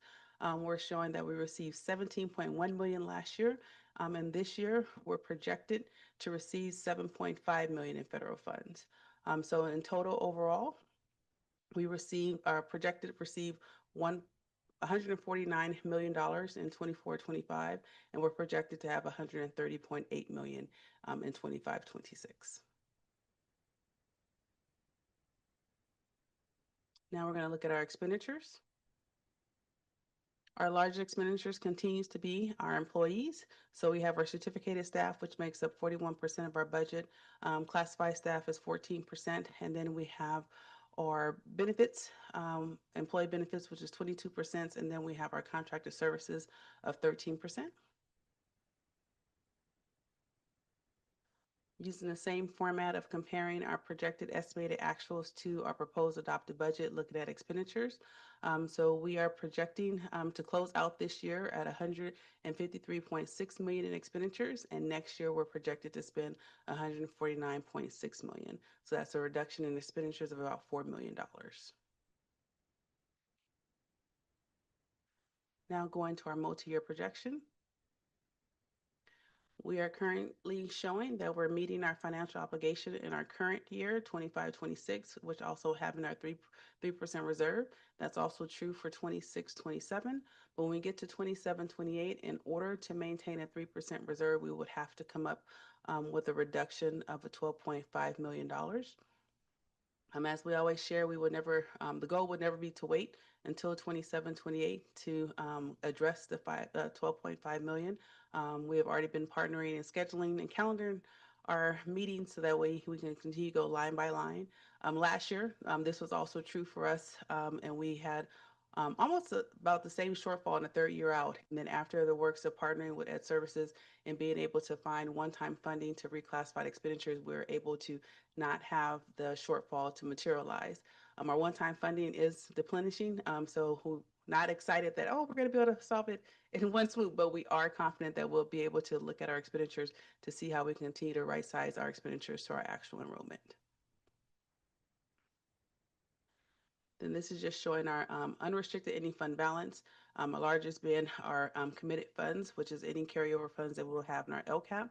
we're showing that we received $17.1 million last year, and this year we're projected to receive $7.5 million in federal funds. So in total overall, we are projected to receive $149 million in 24-25, and we're projected to have $130.8 million in 25-26. Now we're going to look at our expenditures. Our largest expenditures continues to be our employees. So we have our certificated staff, which makes up 41% of our budget. Classified staff is 14%. And then we have our benefits, employee benefits, which is 22%. And then we have our contracted services of 13%. Using the same format of comparing our projected estimated actuals to our proposed adopted budget, looking at expenditures. So we are projecting to close out this year at $153.6 million in expenditures, and next year we're projected to spend $149.6 million. So that's a reduction in expenditures of about $4 million. Now going to our multi-year projection. We are currently showing that we're meeting our financial obligation in our current year, 25-26, which also having our 3% reserve. That's also true for 26-27. But when we get to 27-28, in order to maintain a 3% reserve, we would have to come up with a reduction of a $12.5 million. As we always share, we would never, the goal would never be to wait until 27-28 to address the 12.5 million. We have already been partnering and scheduling and calendaring our meetings so that way we can continue to go line by line. Last year, this was also true for us, and we had almost about the same shortfall in the third year out. And then after the works of partnering with Ed Services and being able to find one-time funding to reclassified expenditures, we were able to not have the shortfall to materialize. Our one-time funding is replenishing, so we're not excited that, oh, we're going to be able to solve it in one swoop, but we are confident that we'll be able to look at our expenditures to see how we can continue to right-size our expenditures to our actual enrollment. Then this is just showing our unrestricted ending fund balance. Our largest being our committed funds, which is any carryover funds that we'll have in our LCAP.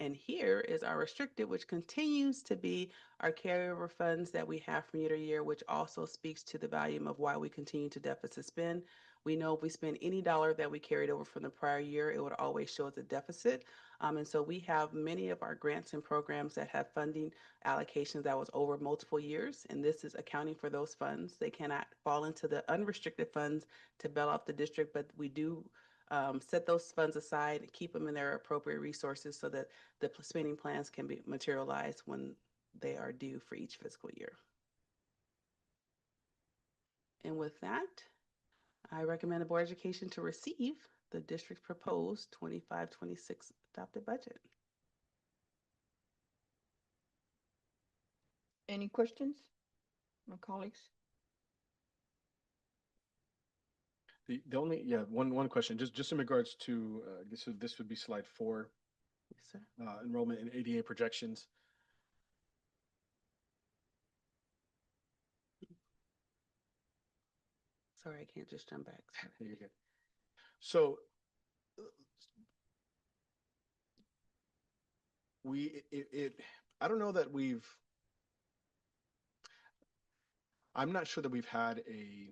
And here is our restricted, which continues to be our carryover funds that we have from year to year, which also speaks to the volume of why we continue to deficit spend. We know if we spend any dollar that we carried over from the prior year, it would always show as a deficit. And so we have many of our grants and programs that have funding allocations that was over multiple years, and this is accounting for those funds. They cannot fall into the unrestricted funds to bail out the district, but we do set those funds aside and keep them in their appropriate resources so that the spending plans can be materialized when they are due for each fiscal year. And with that, I recommend the Board of Education to receive the district's proposed 25-26 adopted budget. Any questions, my colleagues? The only, one question, just in regards to, this would be slide 4. Yes, sir. Enrollment and ADA projections. Sorry, I can't just jump back. You're good. So I don't know that I'm not sure that we've had a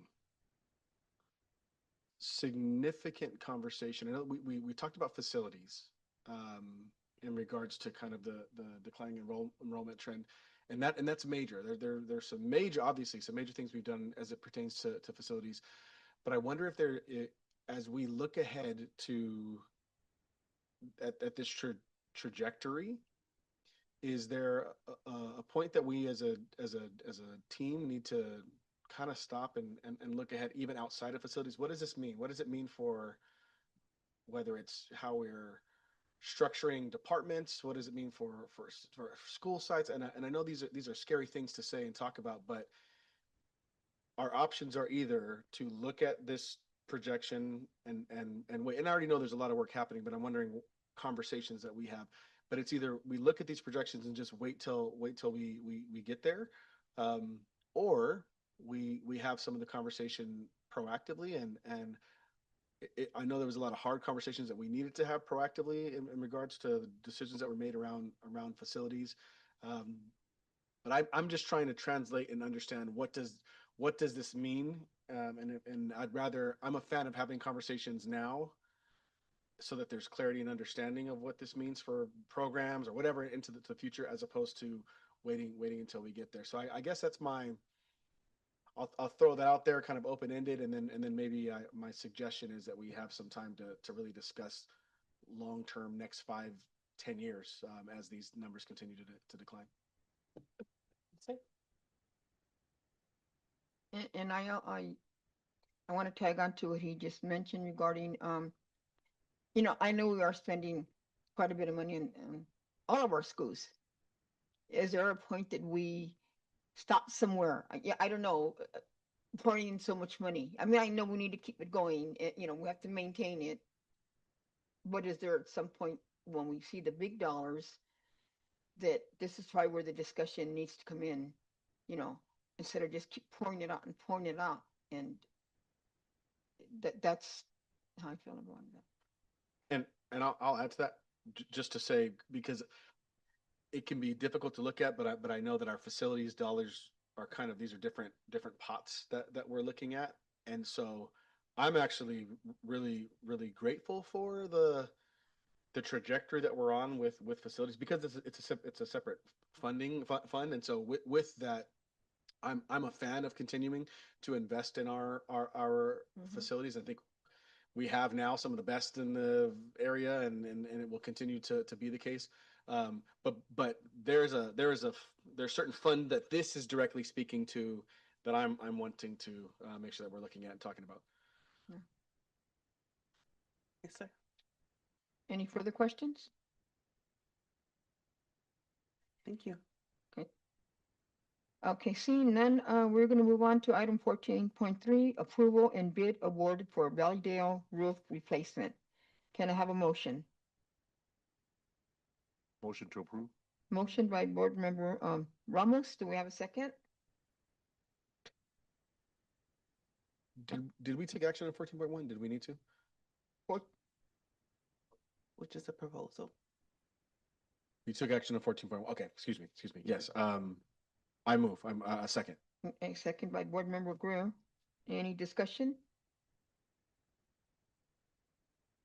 significant conversation. I know we talked about facilities in regards to kind of the declining enrollment trend, and that's major. There's some major, obviously some major things we've done as it pertains to facilities, but I wonder if as we look ahead to at this trajectory, is there a point that we as a team need to kind of stop and look ahead even outside of facilities? What does this mean? What does it mean for whether it's how we're structuring departments? What does it mean for school sites? And I know these are scary things to say and talk about, but our options are either to look at this projection and wait. And I already know there's a lot of work happening, but I'm wondering conversations that we have. But it's either we look at these projections and just wait till we get there, or we have some of the conversation proactively. And I know there was a lot of hard conversations that we needed to have proactively in regards to the decisions that were made around facilities. But I'm just trying to translate and understand what does this mean? And I'm a fan of having conversations now so that there's clarity and understanding of what this means for programs or whatever into the future, as opposed to waiting until we get there. So I guess that's I'll throw that out there, kind of open-ended, and then maybe my suggestion is that we have some time to really discuss long-term, next 5-10 years as these numbers continue to decline. And I want to tag on to what he just mentioned regarding, I know we are spending quite a bit of money in all of our schools. Is there a point that we stop somewhere? I don't know, pouring in so much money. I mean, I know we need to keep it going. We have to maintain it. But is there at some point when we see the big dollars that this is probably where the discussion needs to come in, instead of just keep pouring it out and pouring it out? And That's how I feel about that. And I'll add to that just to say, because it can be difficult to look at, but I know that our facilities dollars are kind of, these are different pots that we're looking at. And so I'm actually really grateful for the trajectory that we're on with facilities, because it's a separate fund. And so with that, I'm a fan of continuing to invest in our facilities. I think we have now some of the best in the area, and it will continue to be the case. But there's certain fund that this is directly speaking to, that I'm wanting to make sure that we're looking at and talking about. Yes, sir. Any further questions? Thank you. Okay. Okay, seeing none, we're going to move on to item 14.3, approval and bid awarded for Valleydale roof replacement. Can I have a motion? Motion to approve. Motion by Board Member Ramos. Do we have a second? Did we take action on 14.1? Did we need to? Which is a proposal. You took action on 14.1. Okay, excuse me. Yes. I move. I'm a second. A second by Board Member Greer. Any discussion?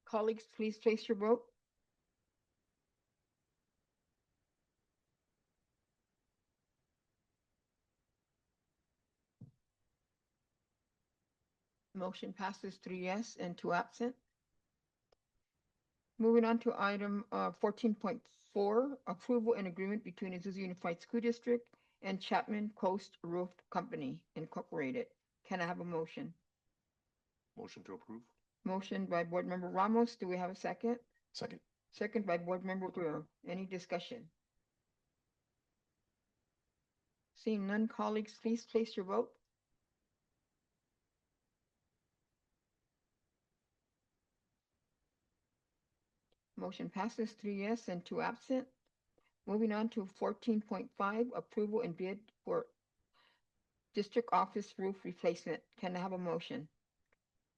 Colleagues, please place your vote. Motion passes 3 yes and 2 absent. Moving on to item 14.4, approval and agreement between Azusa Unified School District and Chapman Coast Roof Company Incorporated. Can I have a motion? Motion to approve. Motion by Board Member Ramos. Do we have a second? Second. Second by Board Member Greer. Any discussion? Seeing none, colleagues, please place your vote. Motion passes 3 yes and 2 absent. Moving on to 14.5, approval and bid for district office roof replacement. Can I have a motion?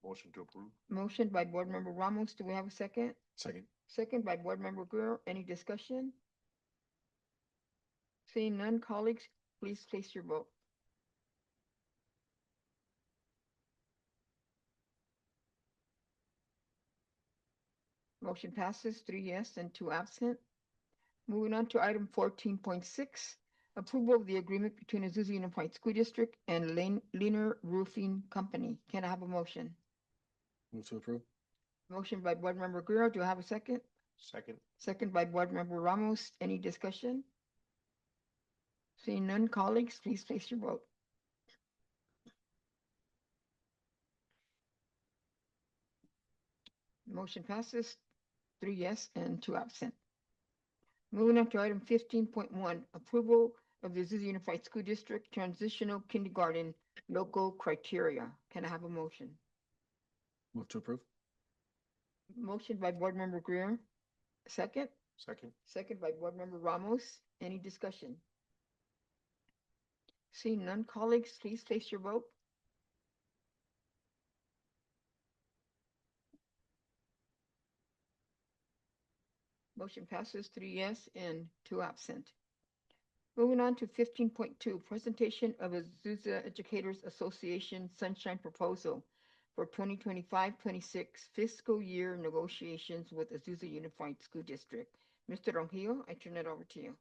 Motion to approve. Motion by Board Member Ramos. Do we have a second? Second. Second by Board Member Greer. Any discussion? Seeing none, colleagues, please place your vote. Motion passes 3 yes and 2 absent. Moving on to item 14.6, approval of the agreement between Azusa Unified School District and Leaner Roofing Company. Can I have a motion? Move to approve. Motion by Board Member Guerrero. Do I have a second? Second. Second by Board Member Ramos. Any discussion? Seeing none, colleagues, please place your vote. Motion passes 3 yes and 2 absent. Moving on to item 15.1, approval of the Azusa Unified School District Transitional Kindergarten Local Criteria. Can I have a motion? Move to approve. Motion by Board Member Greer. Second? Second. Second by Board Member Ramos. Any discussion? Seeing none, colleagues, please place your vote. Motion passes 3 yes and 2 absent. Moving on to 15.2, presentation of Azusa Educators Association Sunshine Proposal for 2025-26 fiscal year negotiations with Azusa Unified School District. Mr. Ronquillo, I turn it over to you.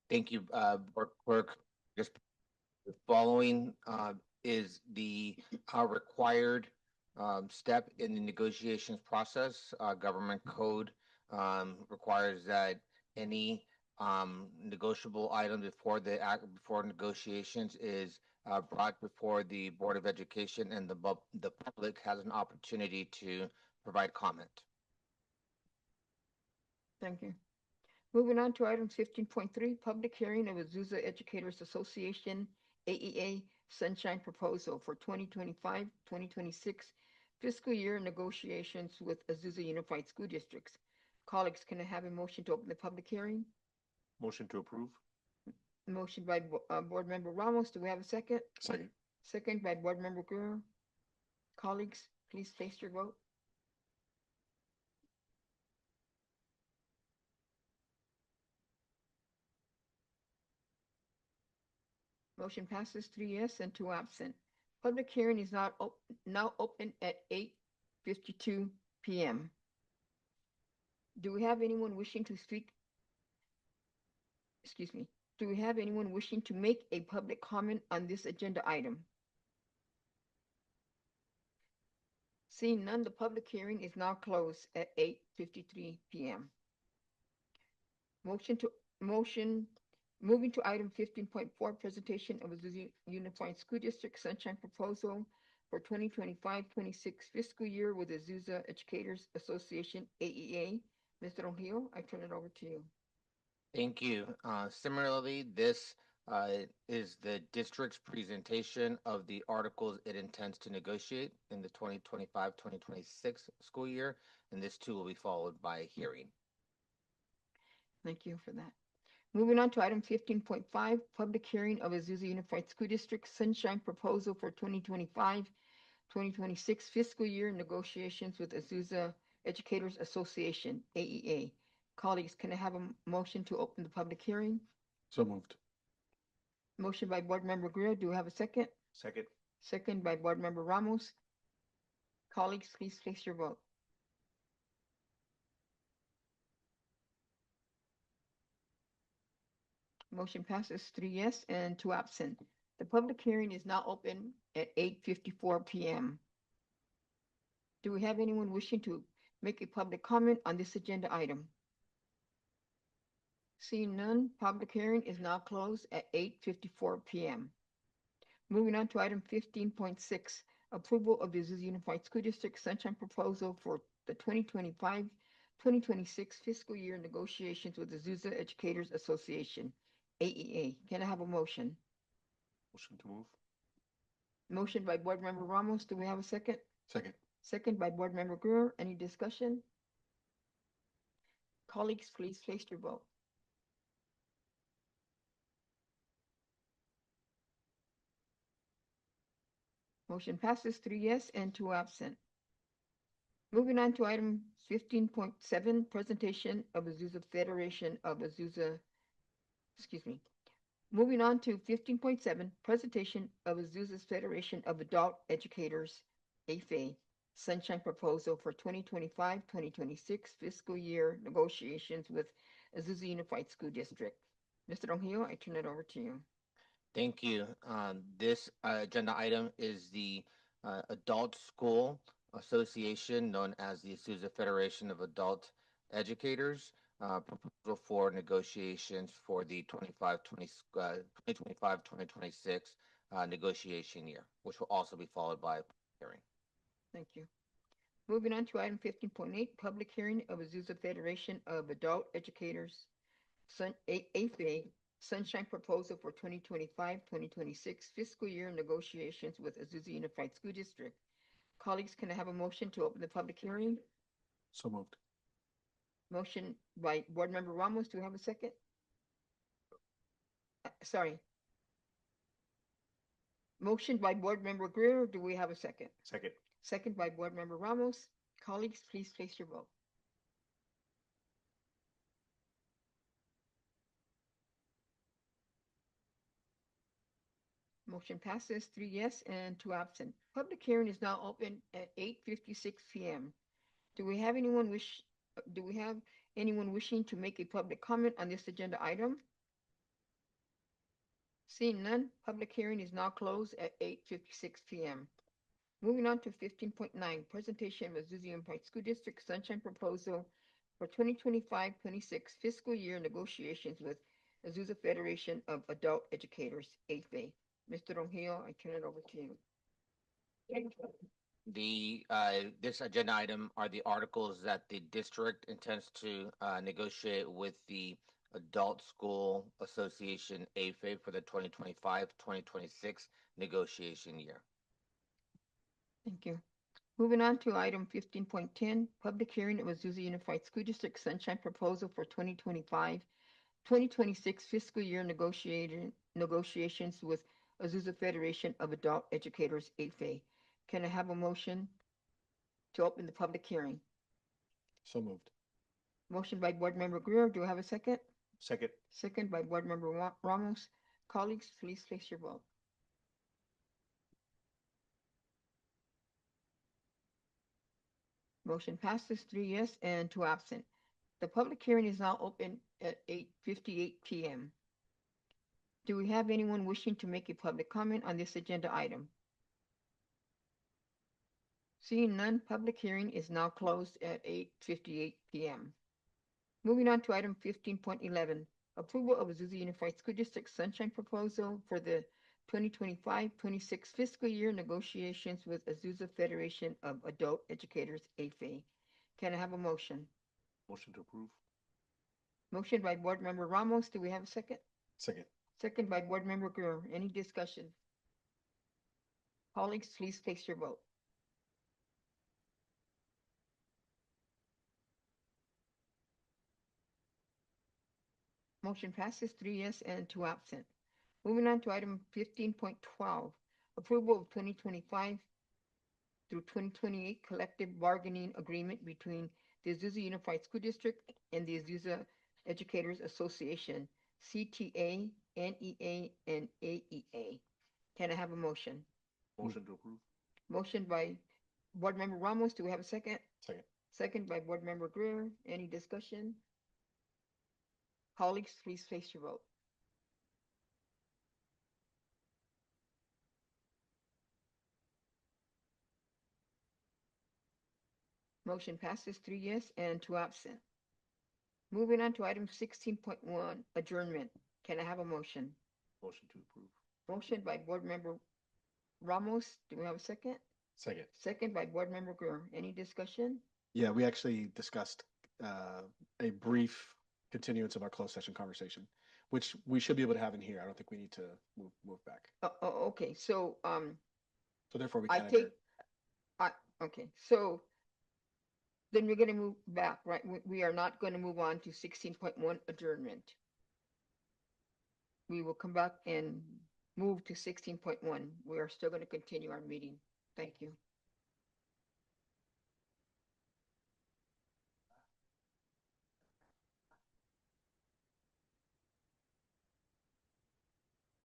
Thank you, Board Clerk. Just the following is the required step in the negotiations process. Government code requires that any negotiable item before negotiations is brought before the Board of Education, and the public has an opportunity to provide comment. Thank you. Moving on to item 15.3, public hearing of Azusa Educators Association AEA Sunshine Proposal for 2025-2026 fiscal year negotiations with Azusa Unified School Districts. Colleagues, can I have a motion to open the public hearing? Motion to approve. Motion by Board Member Ramos. Do we have a second? Second. second by Board Member Guerrero. Colleagues, please place your vote. Motion passes 3 yes and 2 absent. Public hearing is now open at 8:52 p.m. Do we have anyone wishing to speak? Excuse me. Do we have anyone wishing to make a public comment on this agenda item? Seeing none, the public hearing is now closed at 8:53 p.m. Moving to item 15.4, presentation of Azusa Unified School District Sunshine Proposal for 2025-26 fiscal year with Azusa Educators Association, AEA. Mr. Ojio, I turn it over to you. Thank you. Similarly, this is the district's presentation of the articles it intends to negotiate in the 2025-2026 school year, and this too will be followed by a hearing. Thank you for that. Moving on to item 15.5, public hearing of Azusa Unified School District Sunshine Proposal for 2025-2026 fiscal year, negotiations with Azusa Educators Association, AEA. Colleagues, can I have a motion to open the public hearing? So moved. Motion by Board Member Greer. Do we have a second? Second. Second by Board Member Ramos. Colleagues, please place your vote. Motion passes 3 yes and 2 absent. The public hearing is now open at 8:54 p.m. Do we have anyone wishing to make a public comment on this agenda item? Seeing none, public hearing is now closed at 8:54 p.m. Moving on to item 15.6, approval of the Azusa Unified School District Sunshine Proposal for the 2025-2026 fiscal year, negotiations with the Azusa Educators Association, AEA. Can I have a motion? Motion to move. Motion by Board Member Ramos. Do we have a second? Second. Second by Board Member Greer. Any discussion? Colleagues, please place your vote. Motion passes 3 yes and 2 absent. Moving on to item 15.7, presentation of Azusa Federation of Azusa, excuse me. Moving on to 15.7, presentation of Azusa's Federation of Adult Educators, AFA, Sunshine Proposal for 2025-2026 fiscal year, negotiations with Azusa Unified School District. Mr. Ojio, I turn it over to you. Thank you. This agenda item is the Adult School Association, known as the Azusa Federation of Adult Educators, proposal for negotiations for the 2025-2026 negotiation year, which will also be followed by a hearing. Thank you. Moving on to item 15.8, public hearing of Azusa Federation of Adult Educators, AFA, Sunshine Proposal for 2025-2026 fiscal year, negotiations with Azusa Unified School District. Colleagues, can I have a motion to open the public hearing? So moved. Motion by Board Member Ramos. Do we have a second? Sorry. Motion by Board Member Greer. Do we have a second? Second. Second by Board Member Ramos. Colleagues, please place your vote. Motion passes 3 yes and 2 absent. Public hearing is now open at 8:56 p.m. Do we have anyone wishing to make a public comment on this agenda item? Seeing none, public hearing is now closed at 8:56 p.m. Moving on to 15.9, presentation of Azusa Unified School District Sunshine Proposal for 2025-26 fiscal year, negotiations with Azusa Federation of Adult Educators, AFA. Mr. Ojio, I turn it over to you. This agenda item are the articles that the district intends to negotiate with the Adult School Association, AFA, for the 2025-2026 negotiation year. Thank you. Moving on to item 15.10, public hearing of Azusa Unified School District Sunshine Proposal for 2025-2026 fiscal year, negotiations with Azusa Federation of Adult Educators, AFE. Can I have a motion to open the public hearing? So moved. Motion by Board Member Greer. Do I have a second? Second. Second by Board Member Ramos. Colleagues, please place your vote. Motion passes 3 yes and 2 absent. The public hearing is now open at 8:58 p.m. Do we have anyone wishing to make a public comment on this agenda item? Seeing none, public hearing is now closed at 8:58 p.m. Moving on to item 15.11, approval of Azusa Unified School District Sunshine Proposal for the 2025-26 fiscal year negotiations with Azusa Federation of Adult Educators, AFE. Can I have a motion? Motion to approve. Motion by Board Member Ramos. Do we have a second? Second. Second by Board Member Greer. Any discussion? Colleagues, please place your vote. Motion passes 3 yes and 2 absent. Moving on to item 15.12, approval of 2025 through 2028 collective bargaining agreement between the Azusa Unified School District and the Azusa Educators Association, CTA, NEA, and AEA. Can I have a motion? Motion to approve. Motion by Board Member Ramos. Do we have a second? Second. Second by Board Member Greer. Any discussion? Colleagues, please place your vote. Motion passes 3 yes and 2 absent. Moving on to item 16.1, adjournment. Can I have a motion? Motion to approve. Motion by Board Member Ramos. Do we have a second? Second. Second by Board Member Greer. Any discussion? Yeah, we actually discussed a brief continuance of our closed session conversation, which we should be able to have in here. I don't think we need to move back. Okay, so So therefore, we I can take, okay, so then we're gonna move back, right? We are not gonna move on to 16.1 adjournment. We will come back and move to 16.1. We are still gonna continue our meeting. Thank you.